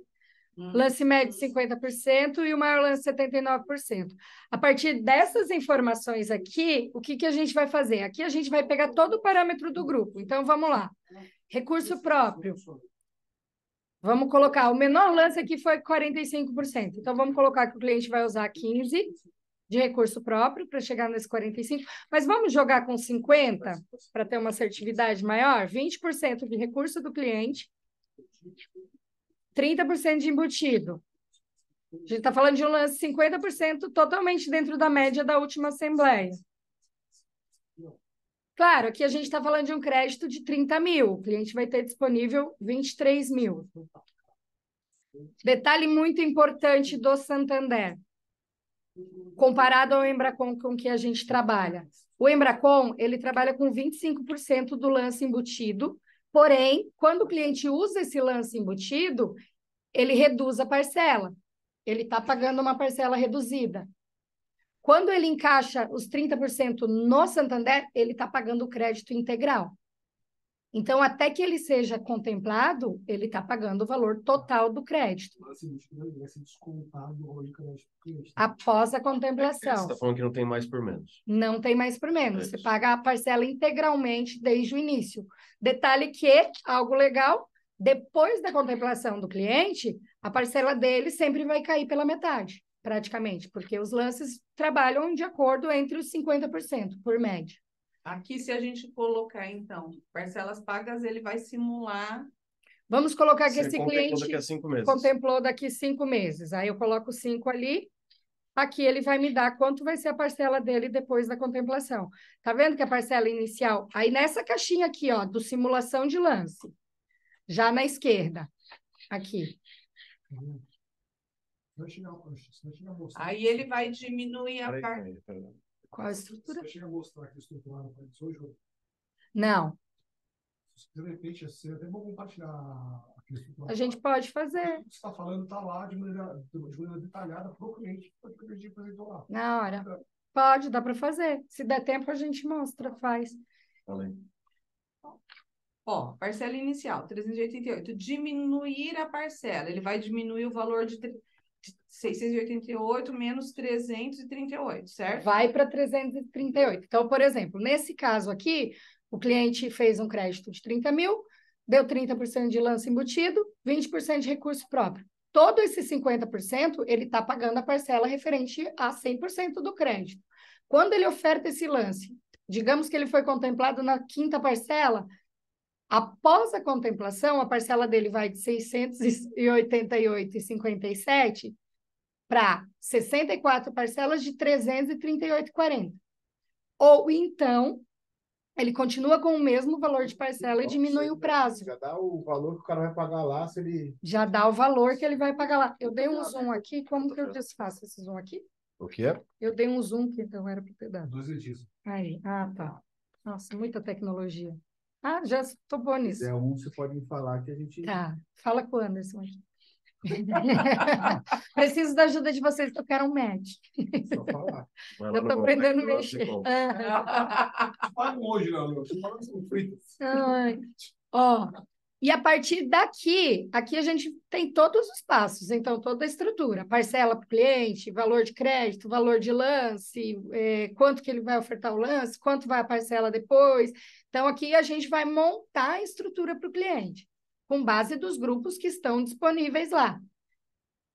Lance médio 50% e o maior lance 79%. A partir dessas informações aqui, o que a gente vai fazer? Aqui a gente vai pegar todo o parâmetro do grupo. Então, vamos lá. Recurso próprio. Vamos colocar, o menor lance aqui foi 45%. Então, vamos colocar que o cliente vai usar 15% de recurso próprio para chegar nesse 45%. Mas vamos jogar com 50% para ter uma assertividade maior? 20% de recurso do cliente, 30% de embutido. A gente está falando de um lance 50% totalmente dentro da média da última assembleia. Claro, aqui a gente está falando de um crédito de 30 mil. O cliente vai ter disponível 23 mil. Detalhe muito importante do Santander, comparado ao Embracon com que a gente trabalha. O Embracon, ele trabalha com 25% do lance embutido, porém, quando o cliente usa esse lance embutido, ele reduz a parcela. Ele está pagando uma parcela reduzida. Quando ele encaixa os 30% no Santander, ele está pagando o crédito integral. Então, até que ele seja contemplado, ele está pagando o valor total do crédito. Mas assim, vai ser descontado o valor de crédito do cliente. Após a Você contemplação. está falando que não tem mais por menos. Não tem mais por menos. Você Isso. paga a parcela integralmente desde o início. Detalhe que, algo legal, depois da contemplação do cliente, a parcela dele sempre vai cair pela metade, praticamente, porque os lances trabalham de acordo entre os 50%, por média. Aqui, se a gente colocar, então, parcelas pagas, ele vai simular. Vamos colocar que Você esse contemplou cliente daqui a 5 meses. contemplou daqui 5 meses. Aí eu coloco 5 ali. Aqui ele vai me dar quanto vai ser a parcela dele depois da contemplação. Tá vendo que a parcela inicial... Aí nessa caixinha aqui, ó, do simulação de lance, já na esquerda, aqui. Vai chegar a mostrar. Aí ele vai diminuir a parte. Qual a estrutura? Você chega a mostrar aqui a estrutura para eles hoje? Não, Se de repente, assim, até bom compartilhar aqui a estrutura. a gente pode fazer O que você está falando está lá de maneira detalhada para o cliente, para o cliente apresentar lá. na hora. Pode, dá para fazer. Se der tempo, a gente mostra, faz. Falei. Ó, parcela inicial, 388. Diminuir a parcela. Ele vai diminuir o valor de 688 menos 338, certo? Vai para 338. Então, por exemplo, nesse caso aqui, o cliente fez um crédito de 30 mil, deu 30% de lance embutido, 20% de recurso próprio. Todo esse 50%, ele está pagando a parcela referente a 100% do crédito. Quando ele oferta esse lance, digamos que ele foi contemplado na quinta parcela, após a contemplação, a parcela dele vai de 688,57 para 64 parcelas de 338,40. Ou então, ele continua com o mesmo valor de parcela e diminui o prazo. Já dá o valor que o cara vai pagar lá, se ele... Já dá o valor que ele vai pagar lá. Eu dei um zoom aqui, como que eu desfaço esse zoom aqui? O que é? Eu dei um zoom que então era para ter dado. 2 edis. Aí, tá. Nossa, muita tecnologia. Ah, já estou boa Se nisso. quiser você pode me falar que a gente... Tá, fala com o Anderson. Preciso da ajuda de vocês, que eu quero um match. Só falar. Eu estou aprendendo a mexer. Paga hoje, não, você fala que são fritas. Ai. Ó, e a partir daqui, aqui a gente tem todos os passos, então toda a estrutura, parcela para o cliente, valor de crédito, valor de lance, quanto que ele vai ofertar o lance, quanto vai a parcela depois. Então aqui a gente vai montar a estrutura para o cliente, com base dos grupos que estão disponíveis lá.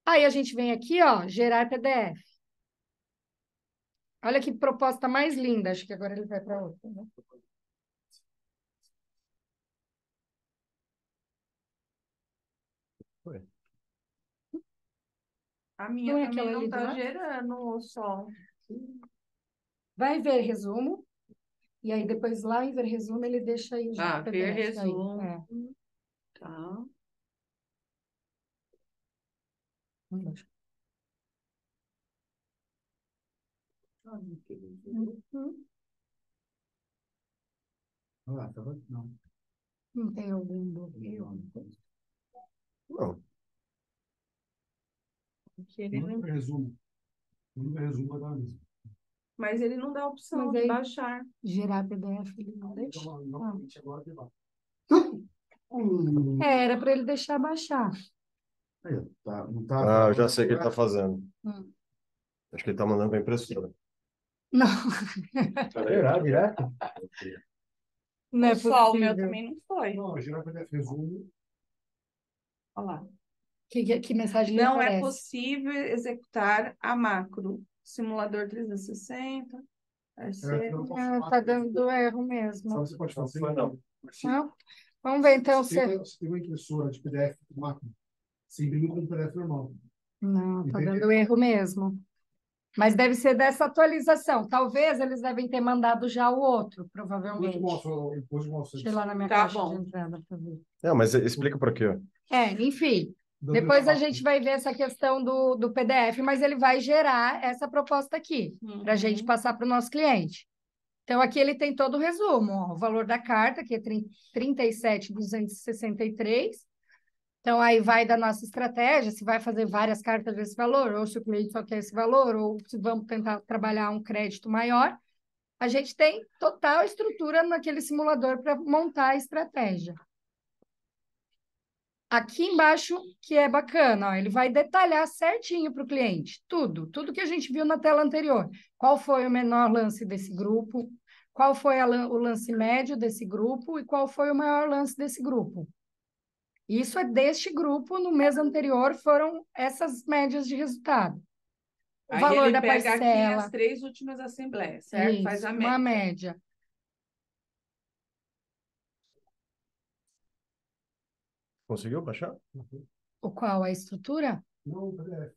Aí a gente vem aqui, ó, gerar PDF. Olha que proposta mais linda, acho que agora ele vai para outra, né? A minha Não é também aquela não ali do está lado? gerando o som. Vai ver resumo, e aí depois lá em ver resumo ele deixa aí já o Ver PDF aí. resumo. É. Tá. Uhum. Ah, tá bom? Não. Não tem algum bloqueio? Não. Porque ele Não é resumo. Não é resumo, vai dar mesmo. Mas ele não dá a opção Mas de aí- baixar. gerar PDF ele não deixa. Então, novamente, agora que vai. Era para ele deixar baixar. Aí, ó, tá, não tá... Ah, eu já sei o que ele está fazendo. Hum. Acho que ele está mandando para a impressora. Não, Será, direto? não é Só o meu possível. também não foi. Não, gerar PDF resumo. Olha lá. Que mensagem que Não é aparece? possível executar a macro. Simulador 360. Parceiro. Tá dando erro mesmo. Sabe o que você pode fazer? Não. Não? Vamos ver então se... Você tem uma impressora de PDF macro. Você imprime com PDF normal. Não, tá Entendi. dando erro mesmo. Mas deve ser dessa atualização. Talvez eles devem ter mandado já o outro, provavelmente. Deixa eu ir lá na minha caixa de entrada para ver. Não, mas explica por quê. Enfim. Depois a gente vai ver essa questão do PDF, mas ele vai gerar essa proposta aqui, para a gente passar para o nosso cliente. Então, aqui ele tem todo o resumo, ó, o valor da carta, que é 37.263. Então, aí vai da nossa estratégia, se vai fazer várias cartas desse valor, ou se o cliente só quer esse valor, ou se vamos tentar trabalhar um crédito maior. A gente tem total estrutura naquele simulador para montar a estratégia. Aqui embaixo, que é bacana, ó, ele vai detalhar certinho para o cliente, tudo que a gente viu na tela anterior. Qual foi o menor lance desse grupo, qual foi o lance médio desse grupo e qual foi o maior lance desse grupo. Isso é deste grupo, no mês anterior foram essas médias de resultado. O Aí valor ele da pega parcela. aqui as 3 últimas assembleias, certo? Isso, Faz a uma média. média. Conseguiu baixar? O qual? A estrutura? Não, o PDF.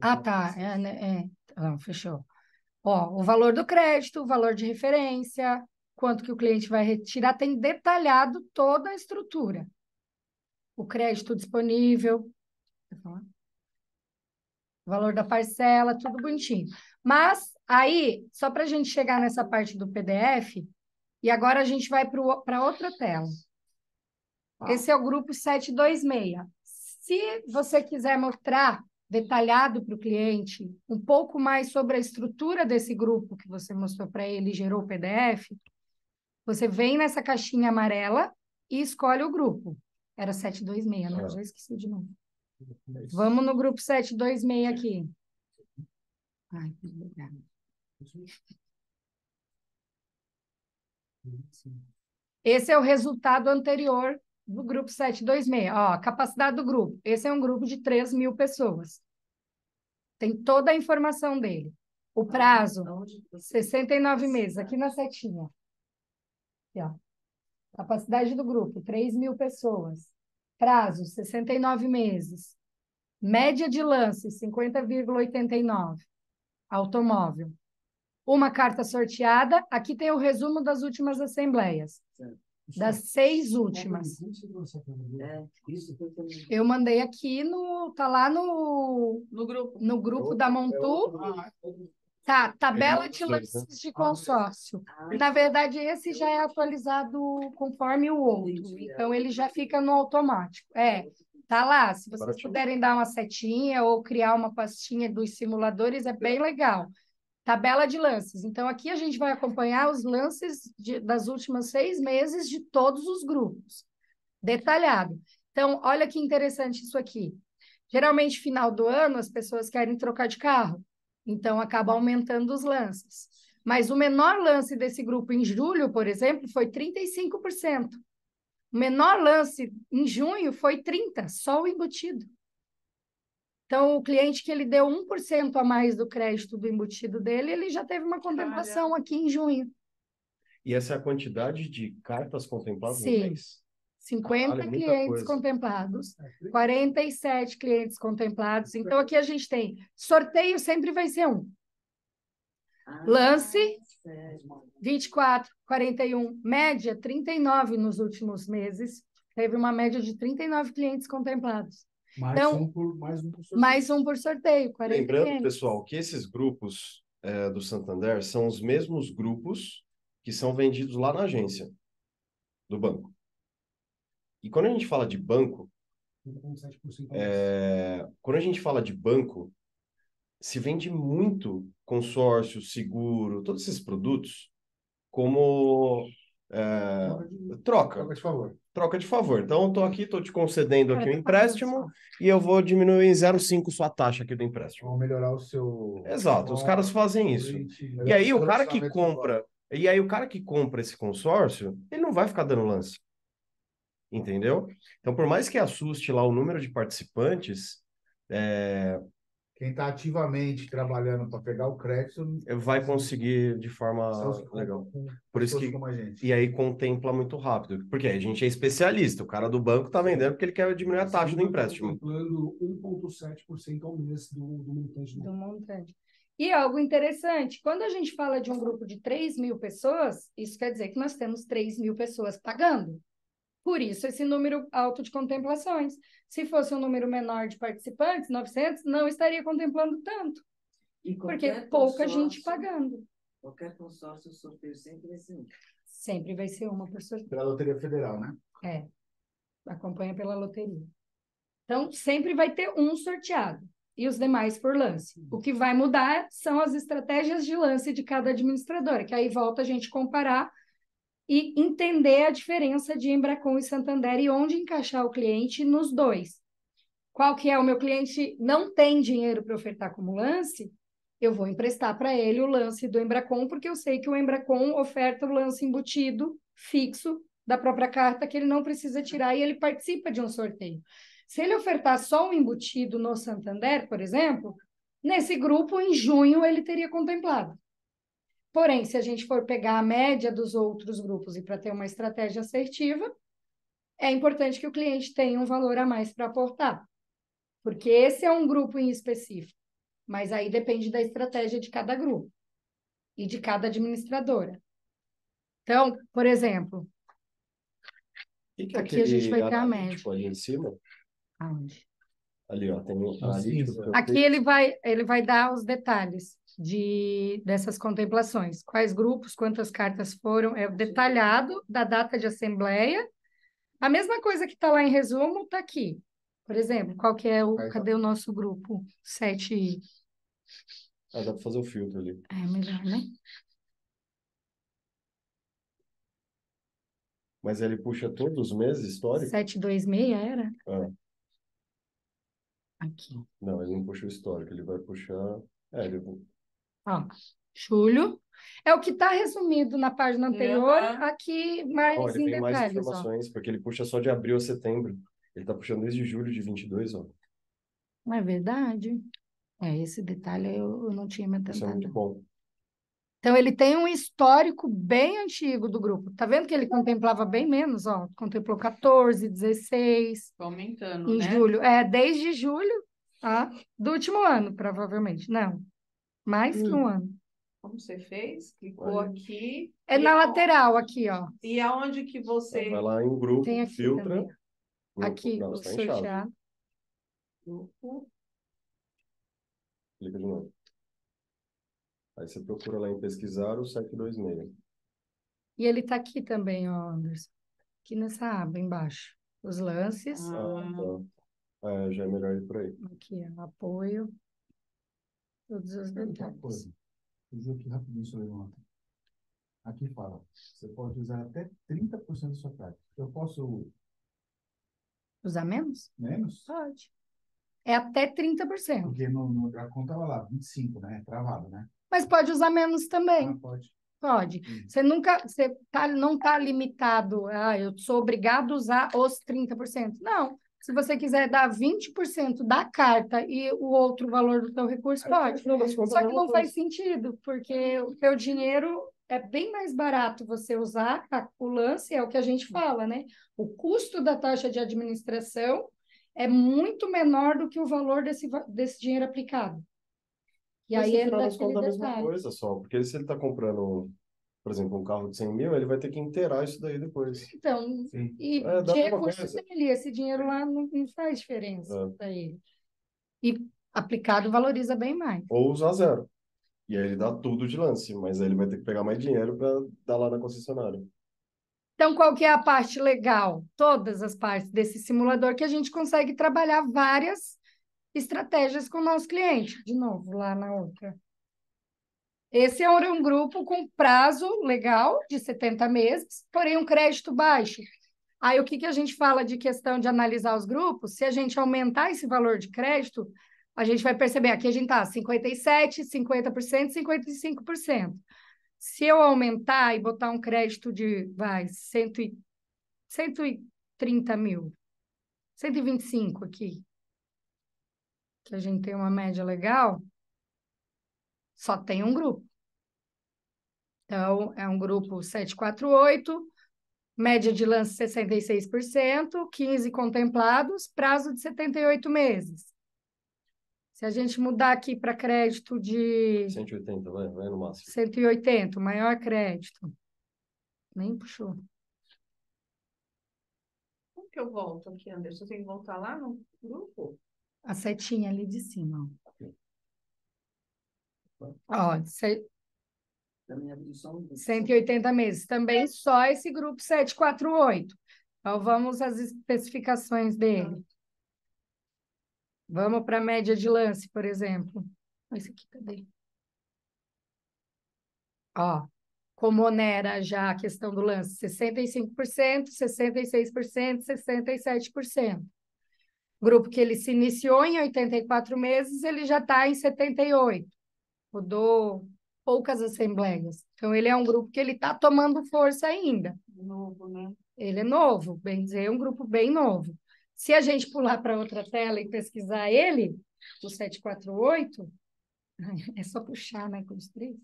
Ah, tá. Não, fechou. Ó, o valor do crédito, o valor de referência, quanto que o cliente vai retirar, tem detalhado toda a estrutura. O crédito disponível, o valor da parcela, tudo bonitinho. Mas aí, só para a gente chegar nessa parte do PDF, e agora a gente vai para outra tela. Esse é o grupo 726. Se você quiser mostrar detalhado para o cliente um pouco mais sobre a estrutura desse grupo que você mostrou para ele e gerou o PDF, você vem nessa caixinha amarela e escolhe o grupo. Era 726, né? Eu já esqueci de novo. Vamos no grupo 726 aqui. Ai, que legal. Esse é o resultado anterior do grupo 726. Ó, a capacidade do grupo. Esse é um grupo de 3.000 pessoas. Tem toda a informação dele. O prazo, 69 meses. Aqui na setinha. Aqui, ó. Capacidade do grupo, 3.000 pessoas. Prazo, 69 meses. Média de lance, 50,89. Automóvel. Uma carta sorteada. Aqui tem o resumo das últimas assembleias. Das 6 últimas. Eu mandei aqui tá lá no grupo da Montu. Tá, tabela de lances de consórcio. Na verdade, esse já é atualizado conforme o outro. Então, ele já fica no automático. Tá lá. Se vocês puderem dar uma setinha ou criar uma pastinha dos simuladores, é bem legal. Tabela de lances. Então, aqui a gente vai acompanhar os lances das últimas 6 meses de todos os grupos. Detalhado. Então, olha que interessante isso aqui. Geralmente, final do ano, as pessoas querem trocar de carro. Então, acaba aumentando os lances. Mas o menor lance desse grupo em julho, por exemplo, foi 35%. O menor lance em junho foi 30%, só o embutido. Então, o cliente que ele deu 1% a mais do crédito do embutido dele, ele já teve uma contemplação aqui em junho. E essa é a quantidade de cartas contempladas no Sim. mês? 50 clientes contemplados, 47 clientes contemplados. Então, aqui a gente tem sorteio, sempre vai ser um. Lance, 24, 41, média 39 nos últimos meses. Teve uma média de 39 clientes contemplados. Mais um por sorteio. Mais um por sorteio, 40 Lembrando, clientes. pessoal, que esses grupos do Santander são os mesmos grupos que são vendidos lá na agência do banco. E quando a gente fala de banco, quando a gente fala de banco, se vende muito consórcio, seguro, todos esses produtos como troca de favor. Troca de favor. Então, eu estou aqui, estou te concedendo aqui um empréstimo e eu vou diminuir em 0,5 sua taxa aqui do empréstimo. Vamos melhorar o seu... Exato, os caras fazem isso. E aí o cara que compra, esse consórcio, ele não vai ficar dando lance. Entendeu? Então, por mais que assuste lá o número de participantes, quem está ativamente trabalhando para pegar o crédito vai conseguir de forma legal. Por isso que e aí contempla muito rápido, porque a gente é especialista. O cara do banco está vendendo porque ele quer diminuir a taxa do empréstimo. Contemplando 1,7% ao mês do montante. Do montante. E algo interessante, quando a gente fala de um grupo de 3.000 pessoas, isso quer dizer que nós temos 3.000 pessoas pagando. Por isso, esse número alto de contemplações. Se fosse um número menor de participantes, 900, não estaria contemplando tanto, E porque qualquer pouca consórcio- gente pagando. Qualquer consórcio, o sorteio sempre vai ser um. Sempre vai ser uma por sorteio. Pela Loteria Federal, né? É, acompanha pela loteria. Então, sempre vai ter um sorteado e os demais por lance. O que vai mudar são as estratégias de lance de cada administradora, que aí volta a gente comparar e entender a diferença de Embracon e Santander e onde encaixar o cliente nos dois. Qual que é? O meu cliente não tem dinheiro para ofertar como lance, eu vou emprestar para ele o lance do Embracon, porque eu sei que o Embracon oferta o lance embutido, fixo, da própria carta, que ele não precisa tirar e ele participa de um sorteio. Se ele ofertar só um embutido no Santander, por exemplo, nesse grupo, em junho, ele teria contemplado. Porém, se a gente for pegar a média dos outros grupos e para ter uma estratégia assertiva, é importante que o cliente tenha um valor a mais para aportar, porque esse é um grupo em específico, mas aí depende da estratégia de cada grupo e de cada administradora. Então, por exemplo, que é aqui a gente vai ter a média. analítico ali em cima? Aonde? Ali, ó, tem um analítico. que eu Aqui fiz. ele vai dar os detalhes dessas contemplações. Quais grupos, quantas cartas foram, é detalhado da data de assembleia. A mesma coisa que está lá em resumo, está aqui. Por exemplo, cadê o nosso grupo? 7. Ah, dá para fazer o filtro ali. É melhor, né? Mas ele puxa todos os meses histórico? 726 era? Ah, Aqui. não, ele não puxa o histórico, ele vai puxar. É, ele... Ó, julho. É o que está resumido na página anterior, aqui mais Não, ele em tem mais detalhes, ó. informações, porque ele puxa só de abril a setembro. Ele tá puxando desde julho de 22, ó. Não é verdade? Esse detalhe eu não tinha me Isso é atentado. muito bom. Então, ele tem um histórico bem antigo do grupo. Tá vendo que ele contemplava bem menos, ó? Contemplou 14, 16, Tá aumentando, em né? julho. Desde julho, tá? Do último ano, provavelmente. Não, mais que um ano. Como você fez? Clicou Aí. aqui. É na lateral, aqui, ó. E aonde que você... Vai lá em grupo, Tem aqui filtra. também. Grupo. Aqui, Não, o está em chave. sorteado. Grupo. Clica de novo. Aí você procura lá em pesquisar o 726. E ele tá aqui também, ó, Anderson. Aqui nessa aba embaixo. Os lances. Tá. Já é melhor ir por aí. Aqui, ó, apoio. Todos os Outra detalhes. coisa, eu vi aqui rapidinho sobre ontem. Aqui fala, você pode usar até 30% da sua carta. Eu posso Usar menos? menos? Pode. É até 30%. Porque a conta estava lá, 25, né? Travado, né? Mas pode usar menos também. Ah, pode. Pode. Você não está limitado, eu sou obrigado a usar os 30%. Não. Se você quiser dar 20% da carta e o outro valor do teu recurso, pode. Só que não faz sentido, porque o teu dinheiro é bem mais barato você usar o lance, é o que a gente fala, né? O custo da taxa de administração é muito menor do que o valor desse dinheiro aplicado. E Mas aí no entra final das aquele contas é a mesma detalhe. coisa só. Porque se ele tá comprando, por exemplo, um carro de 100 mil, ele vai ter que inteirar isso daí depois. Então, Sim. e Dá de a mesma recurso coisa. dele, esse dinheiro lá não faz diferença É. para ele. E aplicado valoriza bem mais. Ou usar zero. E aí ele dá tudo de lance, mas aí ele vai ter que pegar mais dinheiro para dar lá na concessionária. Então, qual que é a parte legal? Todas as partes desse simulador que a gente consegue trabalhar várias estratégias com o nosso cliente. De novo, lá na outra. Esse é um grupo com prazo legal de 70 meses, porém um crédito baixo. Aí, o que a gente fala de questão de analisar os grupos? Se a gente aumentar esse valor de crédito, a gente vai perceber, aqui a gente está 57%, 50%, 55%. Se eu aumentar e botar um crédito de, 130 mil, 125 aqui, que a gente tem uma média legal, só tem um grupo. Então, é um grupo 748, média de lance 66%, 15 contemplados, prazo de 78 meses. Se a gente mudar aqui para crédito de 180, vai no máximo. 180, o maior crédito. Nem puxou. Como que eu volto aqui, Anderson? Eu tenho que voltar lá no grupo? A setinha ali de cima. Ó, 180 meses. Também só esse grupo 748. Então, vamos às especificações dele. Vamos para a média de lance, por exemplo. Esse aqui, cadê? Ó, como onera já a questão do lance, 65%, 66%, 67%. Grupo que ele se iniciou em 84 meses, ele já está em 78. Rodou poucas assembleias. Então, ele é um grupo que ele está tomando força ainda. Novo, né? Ele é novo, bem dizer, é um grupo bem novo. Se a gente pular para outra tela e pesquisar ele, o 748, é só puxar, né, com os três.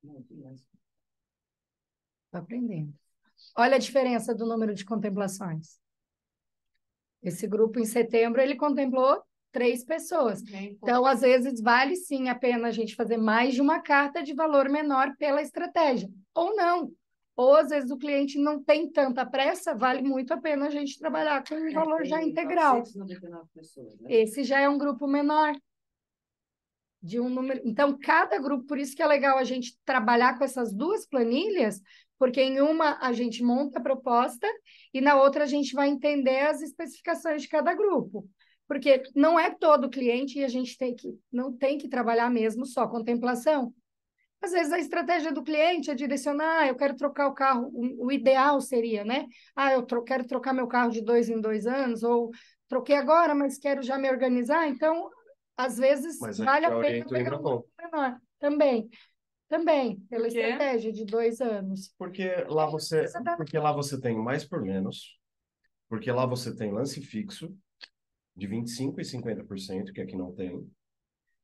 Estou aprendendo. Olha a diferença do número de contemplações. Esse grupo, em setembro, ele contemplou 3 pessoas. Então, às vezes, vale sim a pena a gente fazer mais de uma carta de valor menor pela estratégia. Ou não. Ou, às vezes, o cliente não tem tanta pressa, vale muito a pena a gente trabalhar com um valor já integral. 999 pessoas, né? Esse já é um grupo menor. De um número. Então, cada grupo, por isso que é legal a gente trabalhar com essas 2 planilhas, porque em uma a gente monta a proposta e na outra a gente vai entender as especificações de cada grupo. Porque não é todo cliente e a gente não tem que trabalhar mesmo só contemplação. Às vezes a estratégia do cliente é direcionar, eu quero trocar o carro, o ideal seria, né? Quero trocar meu carro de 2 em 2 anos, ou troquei agora, mas quero já me organizar. Então, às vezes, vale a pena pegar um grupo menor. Também, pela estratégia de 2 anos. Porque lá você tem mais por menos, porque lá você tem lance fixo de 25% e 50%, que aqui não tem.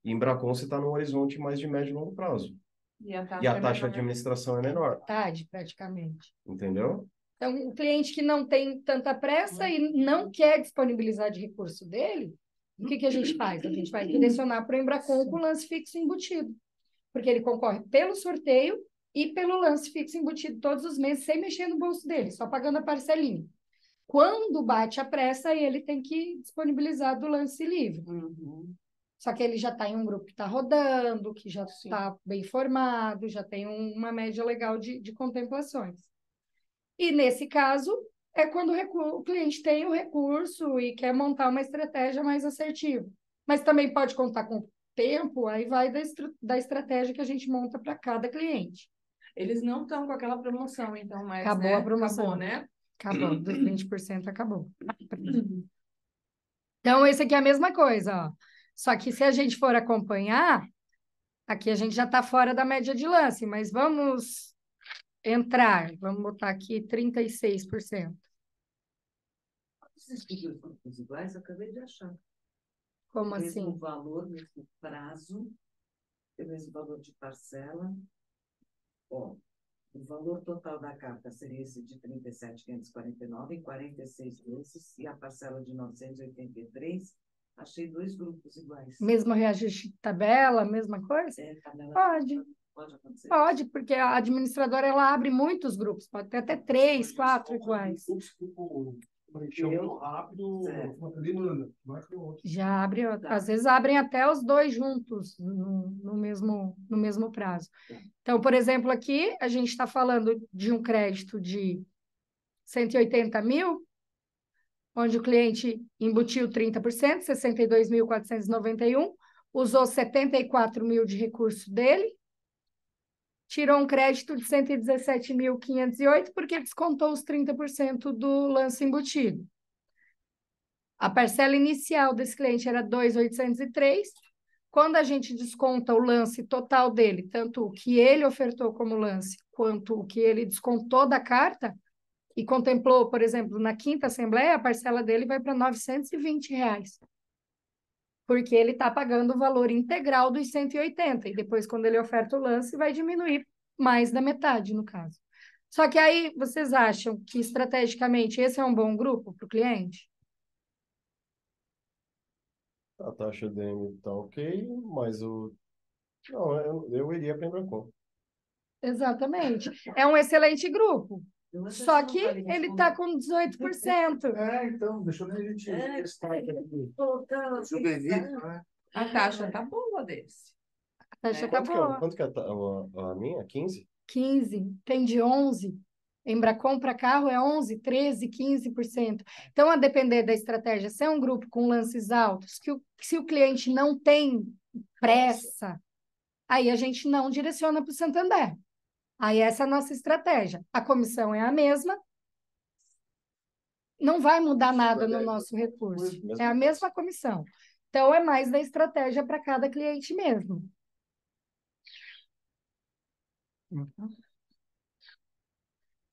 E em Bracon você está no horizonte mais de médio e longo prazo. E a taxa de administração é menor. Metade, praticamente. Entendeu? Então, o cliente que não tem tanta pressa e não quer disponibilizar de recurso dele, o que a gente faz? A gente vai direcionar para o Embracon com lance fixo embutido. Porque ele concorre pelo sorteio e pelo lance fixo embutido todos os meses, sem mexer no bolso dele, só pagando a parcelinha. Quando bate a pressa, ele tem que disponibilizar do lance livre. Só que ele já está em um grupo que está rodando, que já está bem formado, já tem uma média legal de contemplações. E nesse caso, é quando o cliente tem o recurso e quer montar uma estratégia mais assertiva. Mas também pode contar com tempo, aí vai da estratégia que a gente monta para cada cliente. Eles não estão com aquela promoção, então, mais, Acabou, né? a promoção. Acabou, né? Acabou, dos 20% acabou. Então, esse aqui é a mesma coisa, ó. Só que se a gente for acompanhar, aqui a gente já está fora da média de lance, mas vamos entrar, vamos botar aqui 36%. Esses grupos iguais, eu acabei de achar. Como o mesmo assim? valor, mesmo prazo, o mesmo valor de parcela. Ó, o valor total da carta seria esse de 37.549 em 46 meses e a parcela de 983. Achei 2 grupos iguais. Mesmo reajuste de tabela, mesma coisa? Tabela Pode acontecer. Pode, porque a administradora ela abre muitos grupos, pode ter até 3, 4 iguais. Muito rápido, uma demanda, não é que o outro. Já abre, às vezes abrem até os 2 juntos no mesmo prazo. Então, por exemplo, aqui a gente está falando de um crédito de 180 mil, onde o cliente embutiu 30%, 62.491, usou 74 mil de recurso dele, tirou um crédito de 117.508 porque descontou os 30% do lance embutido. A parcela inicial desse cliente era 2.803. Quando a gente desconta o lance total dele, tanto o que ele ofertou como lance, quanto o que ele descontou da carta, e contemplou, por exemplo, na 5ª Assembleia, a parcela dele vai para R$ 920. Porque ele está pagando o valor integral dos 180. E depois, quando ele oferta o lance, vai diminuir mais da metade, no caso. Só que aí, vocês acham que, estrategicamente, esse é um bom grupo para o cliente? A taxa DM tá ok, mas o... Não, eu iria para Embracon. Exatamente. É um excelente grupo. Só que ele está com 18%. Então, deixa eu nem a gente testar aqui. Voltando, Juvenil, né? A taxa tá boa desse. A taxa tá boa. Quanto que é a minha? 15? 15, tem de 11. Embracon para carro é 11, 13, 15%. Então, a depender da estratégia, se é um grupo com lances altos, se o cliente não tem pressa, aí a gente não direciona para o Santander. Aí essa é a nossa estratégia. A comissão é a mesma, não vai mudar nada no nosso recurso. É a mesma comissão. Então, é mais da estratégia para cada cliente mesmo.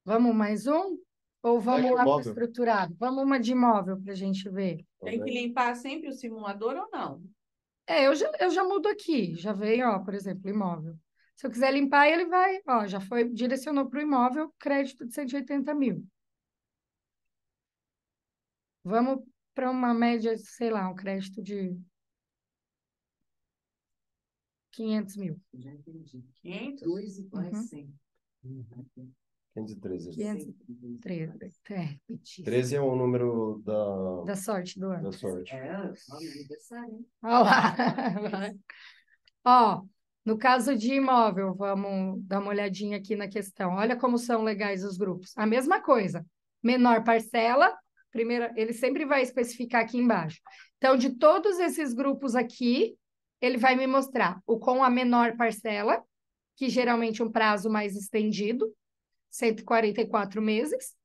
Vamos mais um? Ou vamos lá para o estruturado? Vamos uma de imóvel para a gente ver. Tem que limpar sempre o simulador ou não? Eu já mudo aqui. Já veio, ó, por exemplo, imóvel. Se eu quiser limpar, ele vai, ó, já foi, direcionou para o imóvel, crédito de 180 mil. Vamos para uma média, sei lá, um crédito de 500 mil. Já entendi. 500? 2 iguais 100. 513. 513. Repetir. 13 é o número Da sorte do ano. da sorte. É, aniversário, hein? Olha lá. Vai. Ó, no caso de imóvel, vamos dar uma olhadinha aqui na questão. Olha como são legais os grupos. A mesma coisa. Menor parcela, primeira, ele sempre vai especificar aqui embaixo. Então, de todos esses grupos aqui, ele vai me mostrar o com a menor parcela, que geralmente é um prazo mais estendido, 144 meses.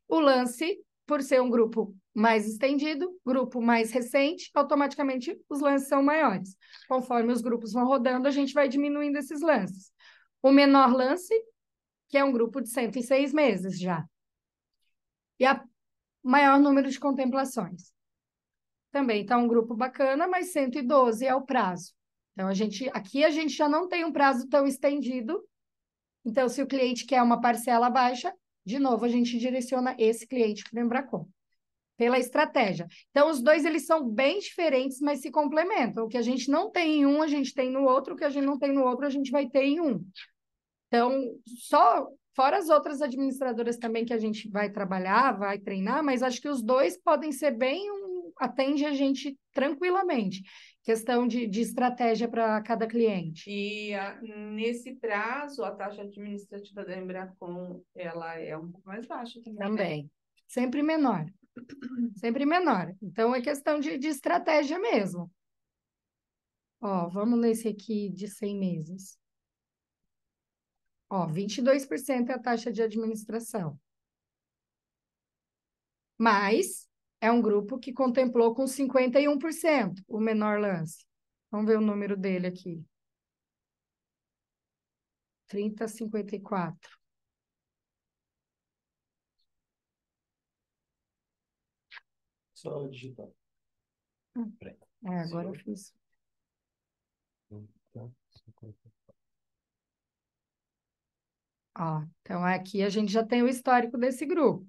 O lance, por ser um grupo mais estendido, grupo mais recente, automaticamente os lances são maiores. Conforme os grupos vão rodando, a gente vai diminuindo esses lances. O menor lance, que é um grupo de 106 meses já. E a maior número de contemplações. Também está um grupo bacana, mas 112 é o prazo. Então, aqui a gente já não tem um prazo tão estendido. Então, se o cliente quer uma parcela baixa, de novo, a gente direciona esse cliente para o Embracon, pela estratégia. Então, os dois, eles são bem diferentes, mas se complementam. O que a gente não tem em um, a gente tem no outro. O que a gente não tem no outro, a gente vai ter em um. Então, fora as outras administradoras também que a gente vai trabalhar, vai treinar, mas acho que os dois podem ser atende a gente tranquilamente. Questão de estratégia para cada cliente. E nesse prazo, a taxa administrativa da Embracon, ela é um pouco mais baixa também. Também. Sempre menor. Sempre menor. Então, é questão de estratégia mesmo. Ó, vamos nesse aqui de 100 meses. Ó, 22% é a taxa de administração. Mas é um grupo que contemplou com 51% o menor lance. Vamos ver o número dele aqui. 30,54. Só digitar. Agora eu fiz. Ó, então aqui a gente já tem o histórico desse grupo.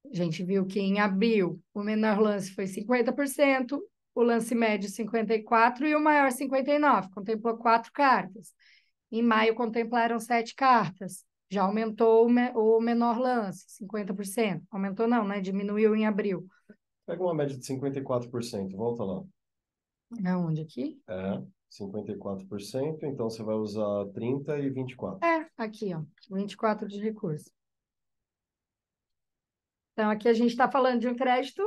A gente viu que em abril o menor lance foi 50%, o lance médio 54% e o maior 59%. Contemplou 4 cartas. Em maio contemplaram 7 cartas. Já aumentou o menor lance, 50%. Aumentou não, né? Diminuiu em abril. Pega uma média de 54%, volta lá. Aonde aqui? 54%, então você vai usar 30 e 24. Aqui, ó, 24 de recurso. Então, aqui a gente está falando de um crédito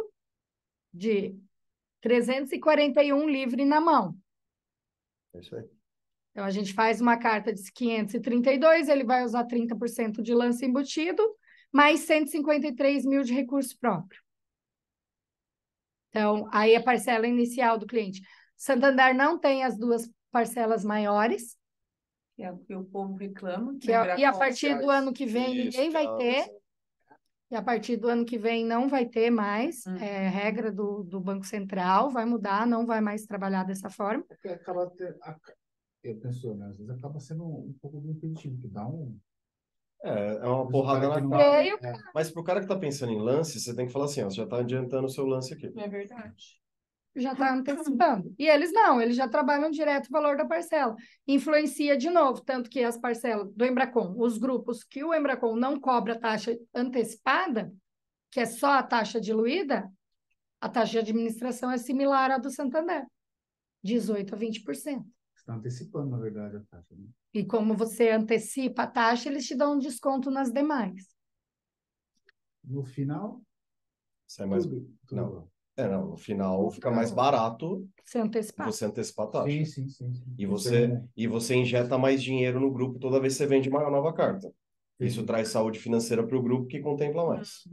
de 341 livre na mão. É isso aí. Então, a gente faz uma carta de 532, ele vai usar 30% de lance embutido, mais 153 mil de recurso próprio. Então, aí a parcela inicial do cliente. Santander não tem as duas parcelas maiores. Que é o que o povo reclama. E a partir do ano que vem, ninguém vai ter. E a partir do ano que vem não vai ter mais. É regra do Banco Central, vai mudar, não vai mais trabalhar dessa forma. Eu penso, né? Às vezes acaba sendo um pouco do impeditivo, que dá um... É uma porrada na cara. Mas pro cara que tá pensando em lance, você tem que falar assim, ó, você já tá adiantando o seu lance aqui. É verdade. já está antecipando. E eles não, eles já trabalham direto o valor da parcela. Influencia de novo, tanto que as parcelas do Embracon, os grupos que o Embracon não cobra taxa antecipada, que é só a taxa diluída, a taxa de administração é similar à do Santander, 18% a 20%. Você está antecipando, na verdade, a taxa, né? E como você antecipa a taxa, eles te dão um desconto nas demais. No final, Sai mais... tudo. Não. Não, no final fica mais barato Se antecipar. você antecipar a taxa. Sim. E você injeta mais dinheiro no grupo toda vez que você vende uma nova carta. Isso traz saúde financeira para o grupo que contempla mais.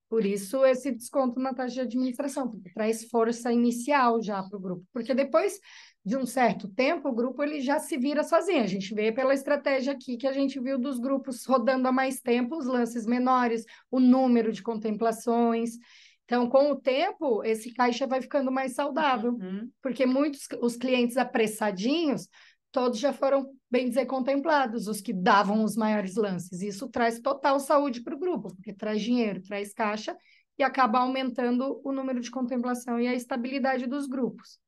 Por isso, esse desconto na taxa de administração, porque traz força inicial já para o grupo. Porque depois de um certo tempo, o grupo ele já se vira sozinho. A gente vê pela estratégia aqui que a gente viu dos grupos rodando há mais tempo, os lances menores, o número de contemplações. Então, com o tempo, esse caixa vai ficando mais saudável, porque muitos, os clientes apressadinhos, todos já foram, bem dizer, contemplados, os que davam os maiores lances. Isso traz total saúde para o grupo, porque traz dinheiro, traz caixa e acaba aumentando o número de contemplação e a estabilidade dos grupos.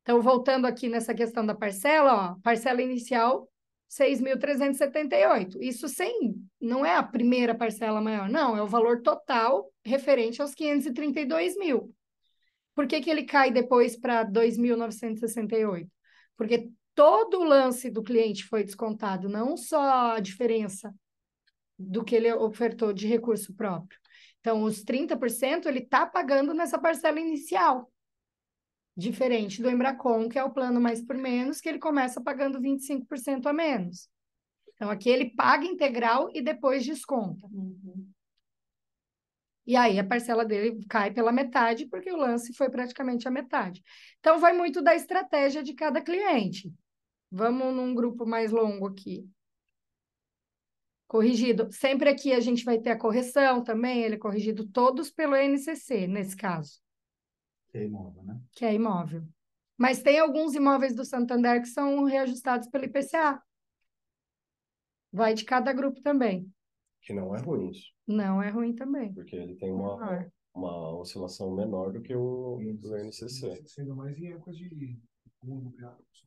Então, voltando aqui nessa questão da parcela, ó, parcela inicial, 6.378. Isso não é a primeira parcela maior, não, é o valor total referente aos 532 mil. Por que que ele cai depois para 2.968? Porque todo o lance do cliente foi descontado, não só a diferença do que ele ofertou de recurso próprio. Então, os 30% ele está pagando nessa parcela inicial. Diferente do Embracon, que é o plano mais por menos, que ele começa pagando 25% a menos. Então, aqui ele paga integral e depois desconta. E aí a parcela dele cai pela metade, porque o lance foi praticamente a metade. Então, vai muito da estratégia de cada cliente. Vamos num grupo mais longo aqui. Corrigido. Sempre aqui a gente vai ter a correção também, ele é corrigido todos pelo INCC, nesse caso. que é imóvel, né? Que é imóvel. Mas tem alguns imóveis do Santander que são reajustados pelo IPCA. Vai de cada grupo também. Que não é ruim isso. Não é ruim também. Porque ele tem uma oscilação menor do que o do INCC. Sendo mais em época de mundo,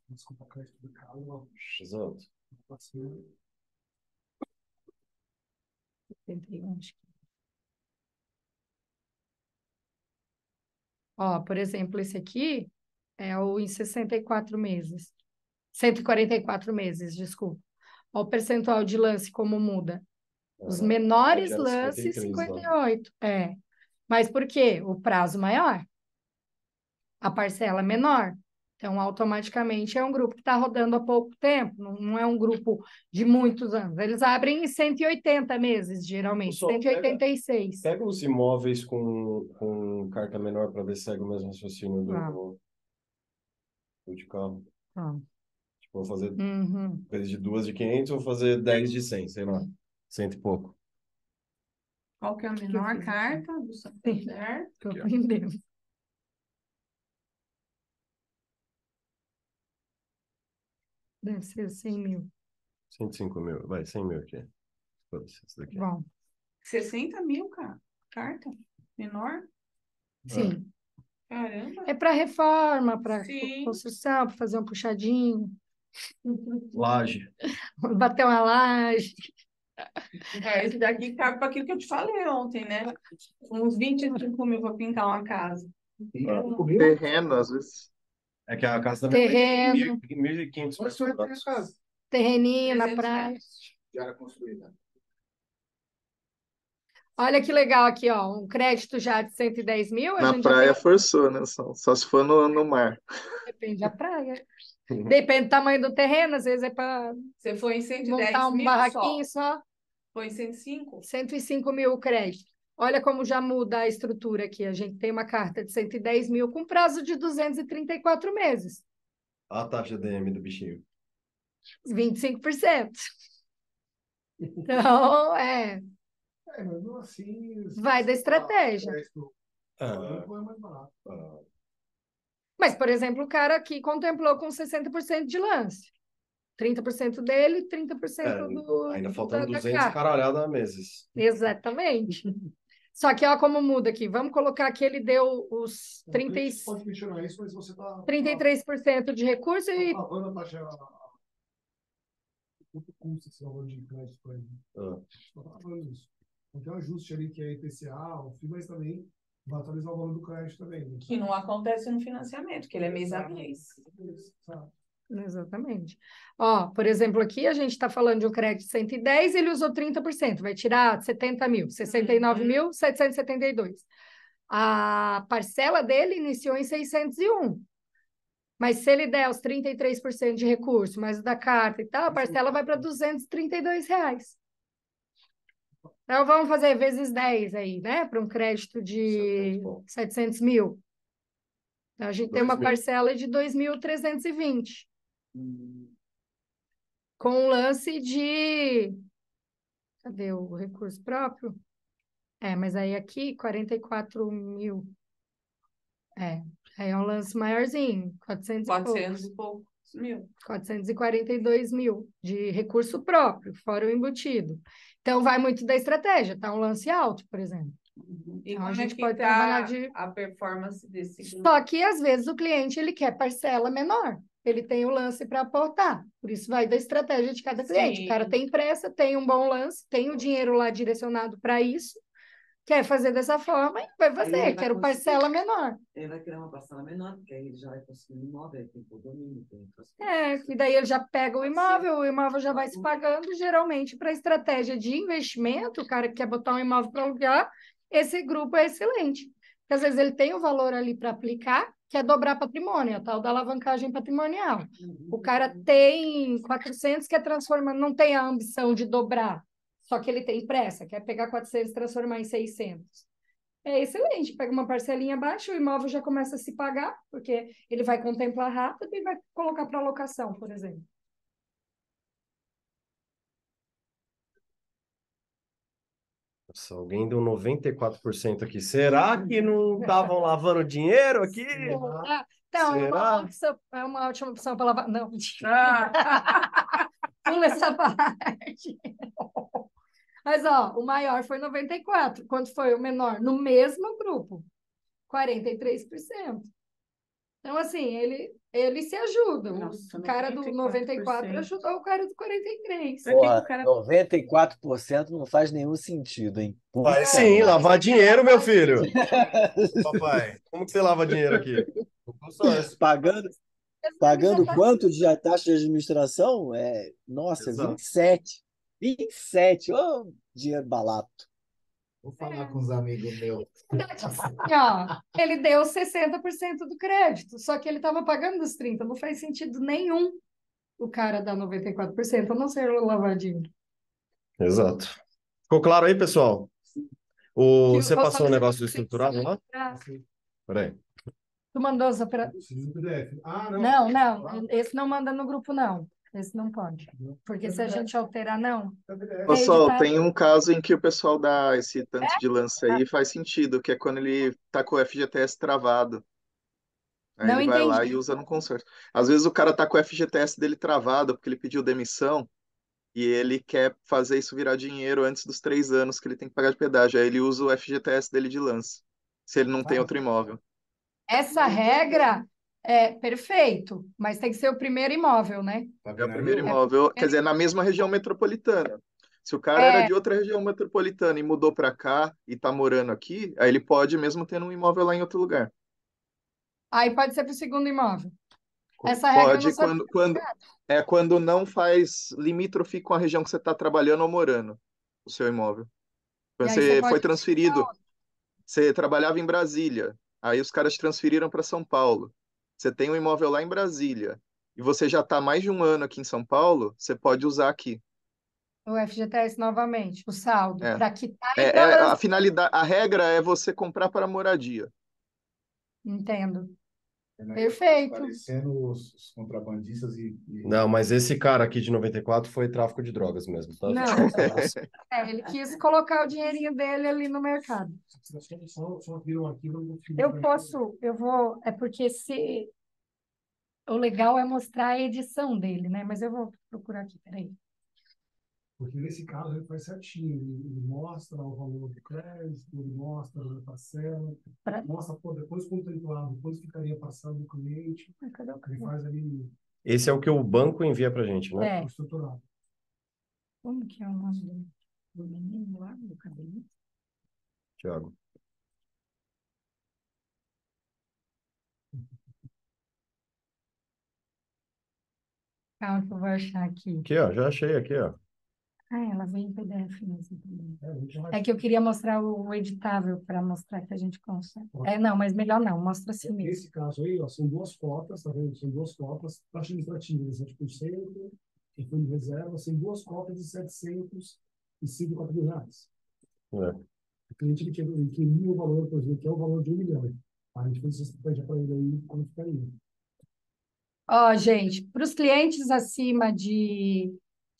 desculpa, crédito do carro, Exato. Ó, por exemplo, esse aqui é o em 64 meses. 144 meses, desculpa. Ó, o percentual de lance como muda. Os menores lances, 58. É. Mas por quê? O prazo maior. A parcela menor. Então, automaticamente, é um grupo que está rodando há pouco tempo. Não é um grupo de muitos anos. Eles abrem em 180 meses, geralmente. 186. Pega os imóveis com carta menor para ver se segue o mesmo raciocínio do de carro. Tipo, vou fazer coisa de 2 de 500, vou fazer 10 de 100, sei lá. 100 e pouco. Qual que é a menor carta do Santander? Estou aprendendo. Deve ser 100 mil. 105 mil. Vai, 100 mil aqui. Foda-se, esse daqui. Bom. 60 mil, cara. Carta? Menor? Sim. Caramba. É para reforma, para construção, para fazer um puxadinho. Laje. Bater uma laje. Esse daqui cabe para aquilo que eu te falei ontem, né? Uns 25 mil para pintar uma casa. Terreno, às vezes. É que a casa também é 1.500. Terreninho na praia. Já era construída. Olha que legal aqui, ó. Um crédito já de 110 mil. Na praia forçou, né? Só se for no mar. Depende da praia. Depende do tamanho do terreno, às vezes é para Você foi em 110 montar um mil barraquinho só. Foi em 105? 105 mil o crédito. Olha como já muda a estrutura aqui. A gente tem uma carta de 110 mil com prazo de 234 meses. A taxa DM do bichinho. 25%. Então, mas não assim... vai da estratégia. Mas, por exemplo, o cara aqui contemplou com 60% de lance. 30% dele, 30% Ainda faltam 200 carta. caralhada meses. Exatamente. Só que olha como muda aqui. Vamos colocar que ele deu os 30, Você pode questionar isso, mas você está 33% de recurso e travando a taxa. Quanto custa esse valor de crédito para ele? Está travando isso. Então tem um ajuste ali que é IPCA, o FII, mas também vai atualizar o valor do crédito também. Né? Que não acontece no financiamento, que ele é mês a mês. Exato. Exatamente. Ó, por exemplo, aqui a gente está falando de um crédito de 110, ele usou 30%, vai tirar 70 mil, 69.772. A parcela dele iniciou em 601. Mas se ele der os 33% de recurso, mais o da carta e tal, a parcela vai para R$ 232. Então, vamos fazer vezes 10 aí, né? Para um crédito de 700 mil. Então, a gente tem uma parcela de 2.320. Com um lance de... Cadê o recurso próprio? Mas aí aqui, 44 mil. Aí é um lance maiorzinho, 400 e poucos mil. 442 mil de recurso próprio, fora o embutido. Então, vai muito da estratégia, tá? Um lance alto, por exemplo. E Então, como a gente é que pode tá trabalhar de... a performance desse grupo? Só que, às vezes, o cliente ele quer parcela menor. Ele tem o lance para aportar. Por isso, vai da estratégia de cada cliente. Sim. O cara tem pressa, tem um bom lance, tem o dinheiro lá direcionado para isso, quer fazer dessa forma e vai fazer. Ele vai Quero conseguir. parcela menor. Ele vai criar uma parcela menor, porque aí ele já vai conseguir um imóvel, ele tem condomínio, tem outras coisas. E daí ele já pega o imóvel já vai se pagando, geralmente, para estratégia de investimento, o cara que quer botar um imóvel para alugar, esse grupo é excelente. Porque às vezes ele tem o valor ali para aplicar, que é dobrar patrimônio, a tal da alavancagem patrimonial. O cara tem 400, quer transformar, não tem a ambição de dobrar, só que ele tem pressa, quer pegar 400 e transformar em 600. É excelente, pega uma parcelinha baixa, o imóvel já começa a se pagar, porque ele vai contemplar rápido e vai colocar para locação, por exemplo. Nossa, alguém deu 94% aqui. Será que não estavam lavando dinheiro aqui? Então, Será? é uma ótima opção para lavar. Não, mentira. Pula essa parte. Mas, ó, o maior foi 94. Quanto foi o menor? No mesmo grupo, 43%. Então, assim, ele se ajuda. Nossa, O cara do 94 94% ajudou o cara do 43. Pra que que Porra, o cara... 94% não faz nenhum sentido, hein? Vai Puta sim, merda. lavar dinheiro, meu filho. Papai, como que você lava dinheiro aqui? Eu sou esse. Pagando quanto de taxa de administração? Nossa, Exato. 27. 27. Ô, dinheiro barato. Vou falar com os amigos meus. Ó, ele deu 60% do crédito, só que ele estava pagando os 30%. Não faz sentido nenhum o cara dar 94%, a não ser lavar dinheiro. Exato. Ficou claro aí, pessoal? Você passou o negócio estruturado lá? Peraí. Tu mandou as operações? PDF. Ah, não. Não. Esse não manda no grupo, não. Esse não pode. Porque se a gente alterar, não. Pessoal, tem um caso em que o pessoal dá esse tanto de lance aí faz sentido, que é quando ele tá com o FGTS travado. Aí Não ele vai lá entendi. e usa no consórcio. Às vezes o cara tá com o FGTS dele travado porque ele pediu demissão e ele quer fazer isso virar dinheiro antes dos 3 anos que ele tem que pagar de pedágio. Aí ele usa o FGTS dele de lance, se ele não tem outro imóvel. Essa regra é perfeito, mas tem que ser o primeiro imóvel, né? É o primeiro imóvel, quer dizer, na mesma região metropolitana. Se o cara era de outra região metropolitana e mudou para cá e tá morando aqui, aí ele pode mesmo tendo um imóvel lá em outro lugar. Aí pode ser para o segundo imóvel. Essa regra Pode não quando não faz limítrofe com a região que você está trabalhando ou morando, o seu imóvel. Quando E aí você você pode foi transferido, você trabalhava em Brasília, aí os caras te transferiram para São Paulo. Você tem um imóvel lá em Brasília e você já está mais de um ano aqui em São Paulo, você pode usar aqui. o FGTS novamente, o saldo, É. para quitar e para A lançar. finalidade, a regra é você comprar para moradia. Entendo. Perfeito. Parecendo os contrabandistas e... Não, mas esse cara aqui de 94 foi tráfico de drogas mesmo, tá? Não. Ele quis colocar o dinheirinho dele ali no mercado. É porque se... O legal é mostrar a edição dele, né? Mas eu vou procurar aqui, peraí. Porque nesse caso ele faz certinho, ele mostra o valor do crédito, ele mostra a parcela, mostra pô, depois contemplado, depois ficaria passando do cliente, ele faz ali Esse é o que o banco envia para a gente, né? É. estruturado. Como que é o nome do menino lá, do cabelo? Tiago. Calma que eu vou achar aqui. Aqui, ó, já achei aqui, ó. Ah, ela veio em PDF mesmo também. A gente vai- É que eu queria mostrar o editável para mostrar que a gente consegue. Não, mas melhor não, mostra assim mesmo. Nesse caso aí, ó, são duas cotas, tá vendo? São duas cotas, taxa administrativa de 7%, que foi de reserva, são duas cotas de R$ 754 mil. É. O cliente ele queria o valor, por exemplo, que é o valor de 1 milhão. A gente fez essa estratégia para ele aí, como ficaria. Ó, gente, para os clientes acima de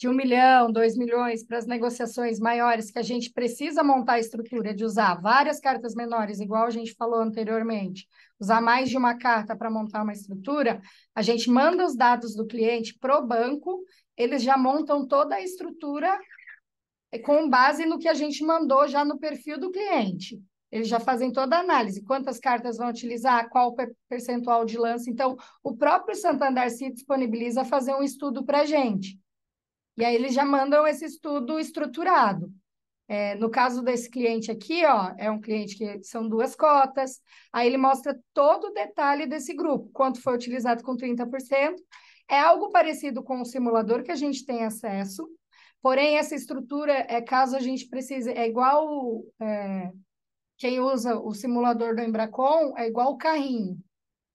1 milhão, 2 milhões, para as negociações maiores, que a gente precisa montar a estrutura de usar várias cartas menores, igual a gente falou anteriormente, usar mais de uma carta para montar uma estrutura, a gente manda os dados do cliente para o banco, eles já montam toda a estrutura com base no que a gente mandou já no perfil do cliente. Eles já fazem toda a análise, quantas cartas vão utilizar, qual percentual de lance. Então, o próprio Santander se disponibiliza a fazer um estudo para a gente. E aí eles já mandam esse estudo estruturado. No caso desse cliente aqui, ó, é um cliente que são duas cotas, aí ele mostra todo o detalhe desse grupo, quanto foi utilizado com 30%. É algo parecido com o simulador que a gente tem acesso, porém essa estrutura, caso a gente precise, é igual quem usa o simulador do Embracon, é igual o carrinho.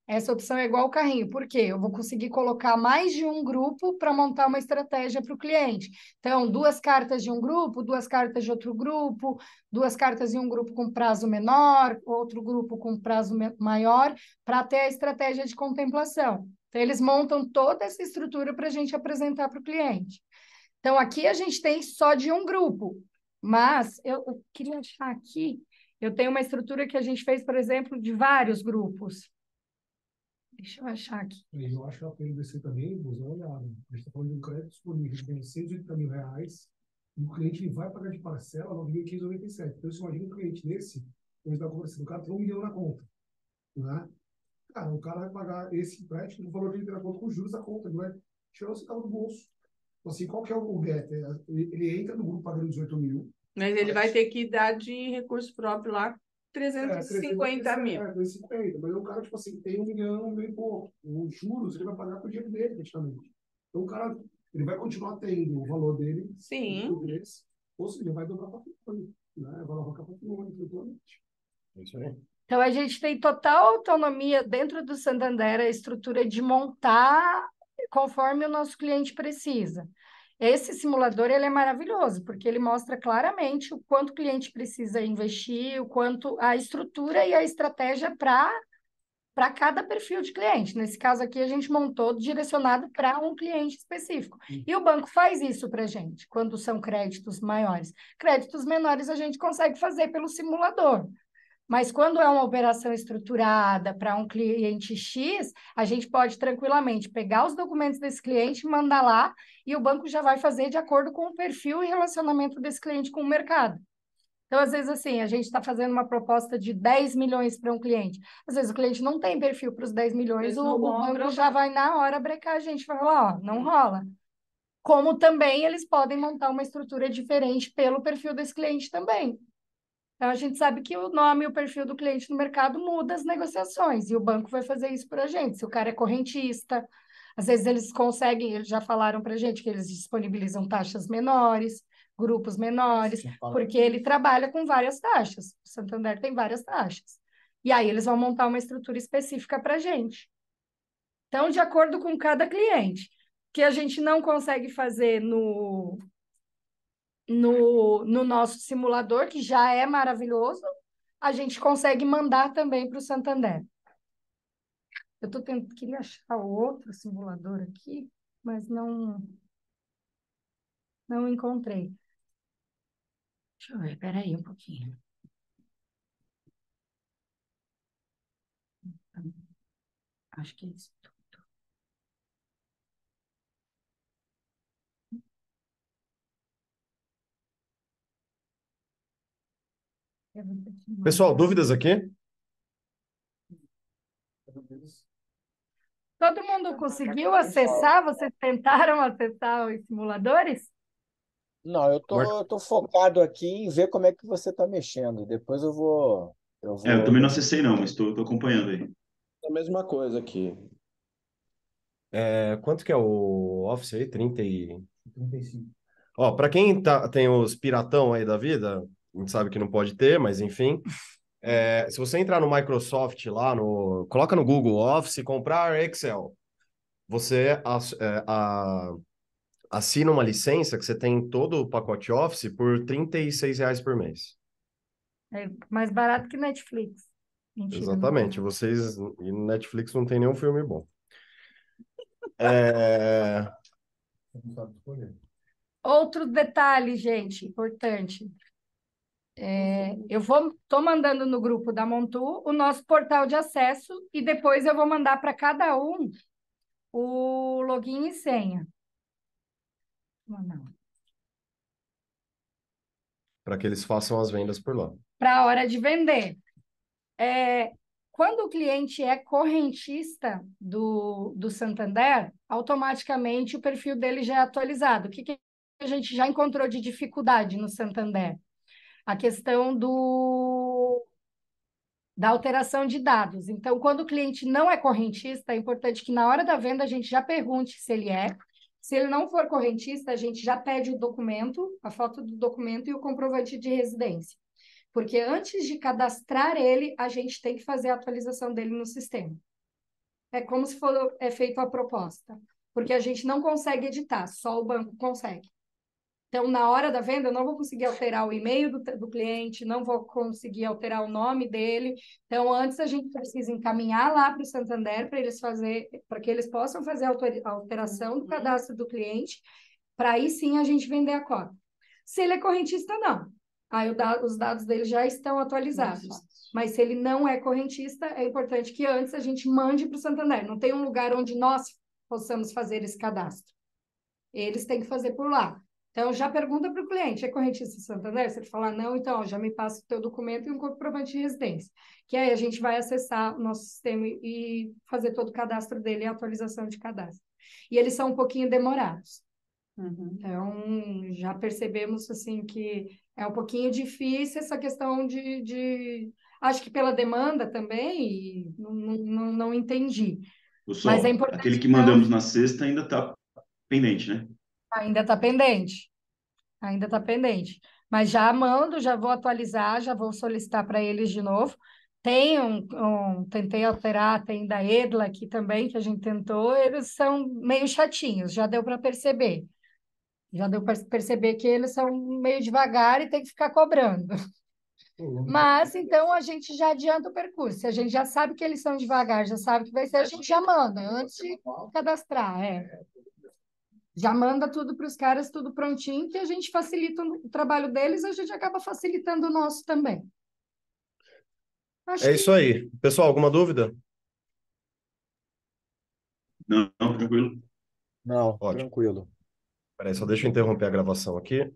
Essa opção é igual ao carrinho, por quê? Eu vou conseguir colocar mais de um grupo para montar uma estratégia para o cliente. Então, duas cartas de um grupo, duas cartas de outro grupo, duas cartas em um grupo com prazo menor, outro grupo com prazo maior, para ter a estratégia de contemplação. Então, eles montam toda essa estrutura para a gente apresentar para o cliente. Então, aqui a gente tem só de um grupo, mas eu queria achar aqui, eu tenho uma estrutura que a gente fez, por exemplo, de vários grupos. Deixa eu achar aqui. Eu acho que a pena descer também, vou dar uma olhada. A gente está falando de um crédito disponível de R$ 180 mil, e o cliente vai pagar de parcela R$ 9.597. Então, você imagina um cliente desse, hoje está conversando, o cara tem 1 milhão na conta, né? Cara, o cara vai pagar esse empréstimo no valor que ele tem na conta com juros da conta, ele vai tirar o centavo do bolso. Então, assim, qual que é o get? Ele entra no grupo pagando 18 mil. Mas ele vai ter que dar de recurso próprio lá 350 mil. 350, mas o cara, tipo assim, tem 1 milhão e pouco. Os juros ele vai pagar com o dinheiro dele, praticamente. Então, o cara, ele vai continuar tendo o valor dele. Sim. Ou seja, vai dobrar patrimônio, né? Vai alavancar patrimônio, totalmente. Isso aí. Então, a gente tem total autonomia dentro do Santander, a estrutura de montar conforme o nosso cliente precisa. Esse simulador ele é maravilhoso, porque ele mostra claramente o quanto o cliente precisa investir, o quanto a estrutura e a estratégia para cada perfil de cliente. Nesse caso aqui, a gente montou direcionado para um cliente específico. E o banco faz isso para a gente, quando são créditos maiores. Créditos menores a gente consegue fazer pelo simulador. Mas quando é uma operação estruturada para um cliente X, a gente pode tranquilamente pegar os documentos desse cliente, mandar lá, e o banco já vai fazer de acordo com o perfil e relacionamento desse cliente com o mercado. Então, às vezes, assim, a gente está fazendo uma proposta de 10 milhões para um cliente. Às vezes, o cliente não tem perfil para os 10 milhões, o banco já vai na hora brecar a gente, vai falar, ó, não rola. Como também eles podem montar uma estrutura diferente pelo perfil desse cliente também. Então, a gente sabe que o nome e o perfil do cliente no mercado muda as negociações, e o banco vai fazer isso para a gente. Se o cara é correntista, às vezes eles conseguem, eles já falaram para a gente que eles disponibilizam taxas menores, grupos menores, porque ele trabalha com várias taxas. O Santander tem várias taxas. E aí eles vão montar uma estrutura específica para a gente. Então, de acordo com cada cliente, que a gente não consegue fazer no nosso simulador, que já é maravilhoso, a gente consegue mandar também para o Santander. Eu tô tentando, queria achar outro simulador aqui, mas não encontrei. Deixa eu ver, peraí um pouquinho. Acho que é isso tudo. Pessoal, dúvidas aqui? Todo mundo conseguiu acessar? Vocês tentaram acessar os simuladores? Não, eu Mar- tô focado aqui em ver como é que você está mexendo. Depois eu vou. Eu Eu vou. também não acessei não, mas tô acompanhando aí. A mesma coisa aqui. Quanto que é o Office aí? 35. Ó, para quem tem os piratão aí da vida, a gente sabe que não pode ter, mas enfim. Se você entrar no Microsoft lá, coloca no Google Office, comprar Excel, você assina uma licença que você tem todo o pacote Office por R$ 36 por mês. É mais barato que Netflix. Mentira, não Exatamente. tá. Vocês e no Netflix não tem nenhum filme bom. É, Você não sabe escolher. Outro detalhe, gente, importante. Tô mandando no grupo da Montu o nosso portal de acesso e depois eu vou mandar para cada um o login e senha. para que eles façam as vendas por lá. Para a hora de vender. Quando o cliente é correntista do Santander, automaticamente o perfil dele já é atualizado. O que a gente já encontrou de dificuldade no Santander? A questão da alteração de dados. Então, quando o cliente não é correntista, é importante que na hora da venda a gente já pergunte se ele é. Se ele não for correntista, a gente já pede o documento, a foto do documento e o comprovante de residência. Porque antes de cadastrar ele, a gente tem que fazer a atualização dele no sistema. É como se é feita a proposta. Porque a gente não consegue editar, só o banco consegue. Então, na hora da venda, eu não vou conseguir alterar o e-mail do cliente, não vou conseguir alterar o nome dele. Então, antes a gente precisa encaminhar lá para o Santander para que eles possam fazer a alteração do cadastro do cliente, para aí sim a gente vender a cota. Se ele é correntista, não. Aí os dados dele já estão atualizados. Mas se ele não é correntista, é importante que antes a gente mande para o Santander. Não tem um lugar onde nós possamos fazer esse cadastro. Eles têm que fazer por lá. Então, já pergunta para o cliente, é correntista do Santander? Se ele falar não, então já me passa o teu documento e um comprovante de residência. Que aí a gente vai acessar o nosso sistema e fazer todo o cadastro dele, a atualização de cadastro. E eles são um pouquinho demorados. Então, já percebemos assim que é um pouquinho difícil essa questão acho que pela demanda também, e não entendi. Mas é importante. Aquele que mandamos na sexta ainda está pendente, né? Ainda está pendente. Ainda está pendente. Mas já mando, já vou atualizar, já vou solicitar para eles de novo. Tem tentei alterar, tem da Edla aqui também, que a gente tentou, eles são meio chatinhos, já deu para perceber. Já deu para perceber que eles são meio devagar e tem que ficar cobrando. Mas, então, a gente já adianta o percurso. Se a gente já sabe que eles são devagar, já sabe que vai ser, a gente já manda, antes de cadastrar. Já manda tudo para os caras, tudo prontinho, que a gente facilita o trabalho deles, a gente acaba facilitando o nosso também. É isso aí. Pessoal, alguma dúvida? Não, tranquilo. Não, Ótimo. tranquilo. Peraí, só deixa eu interromper a gravação aqui.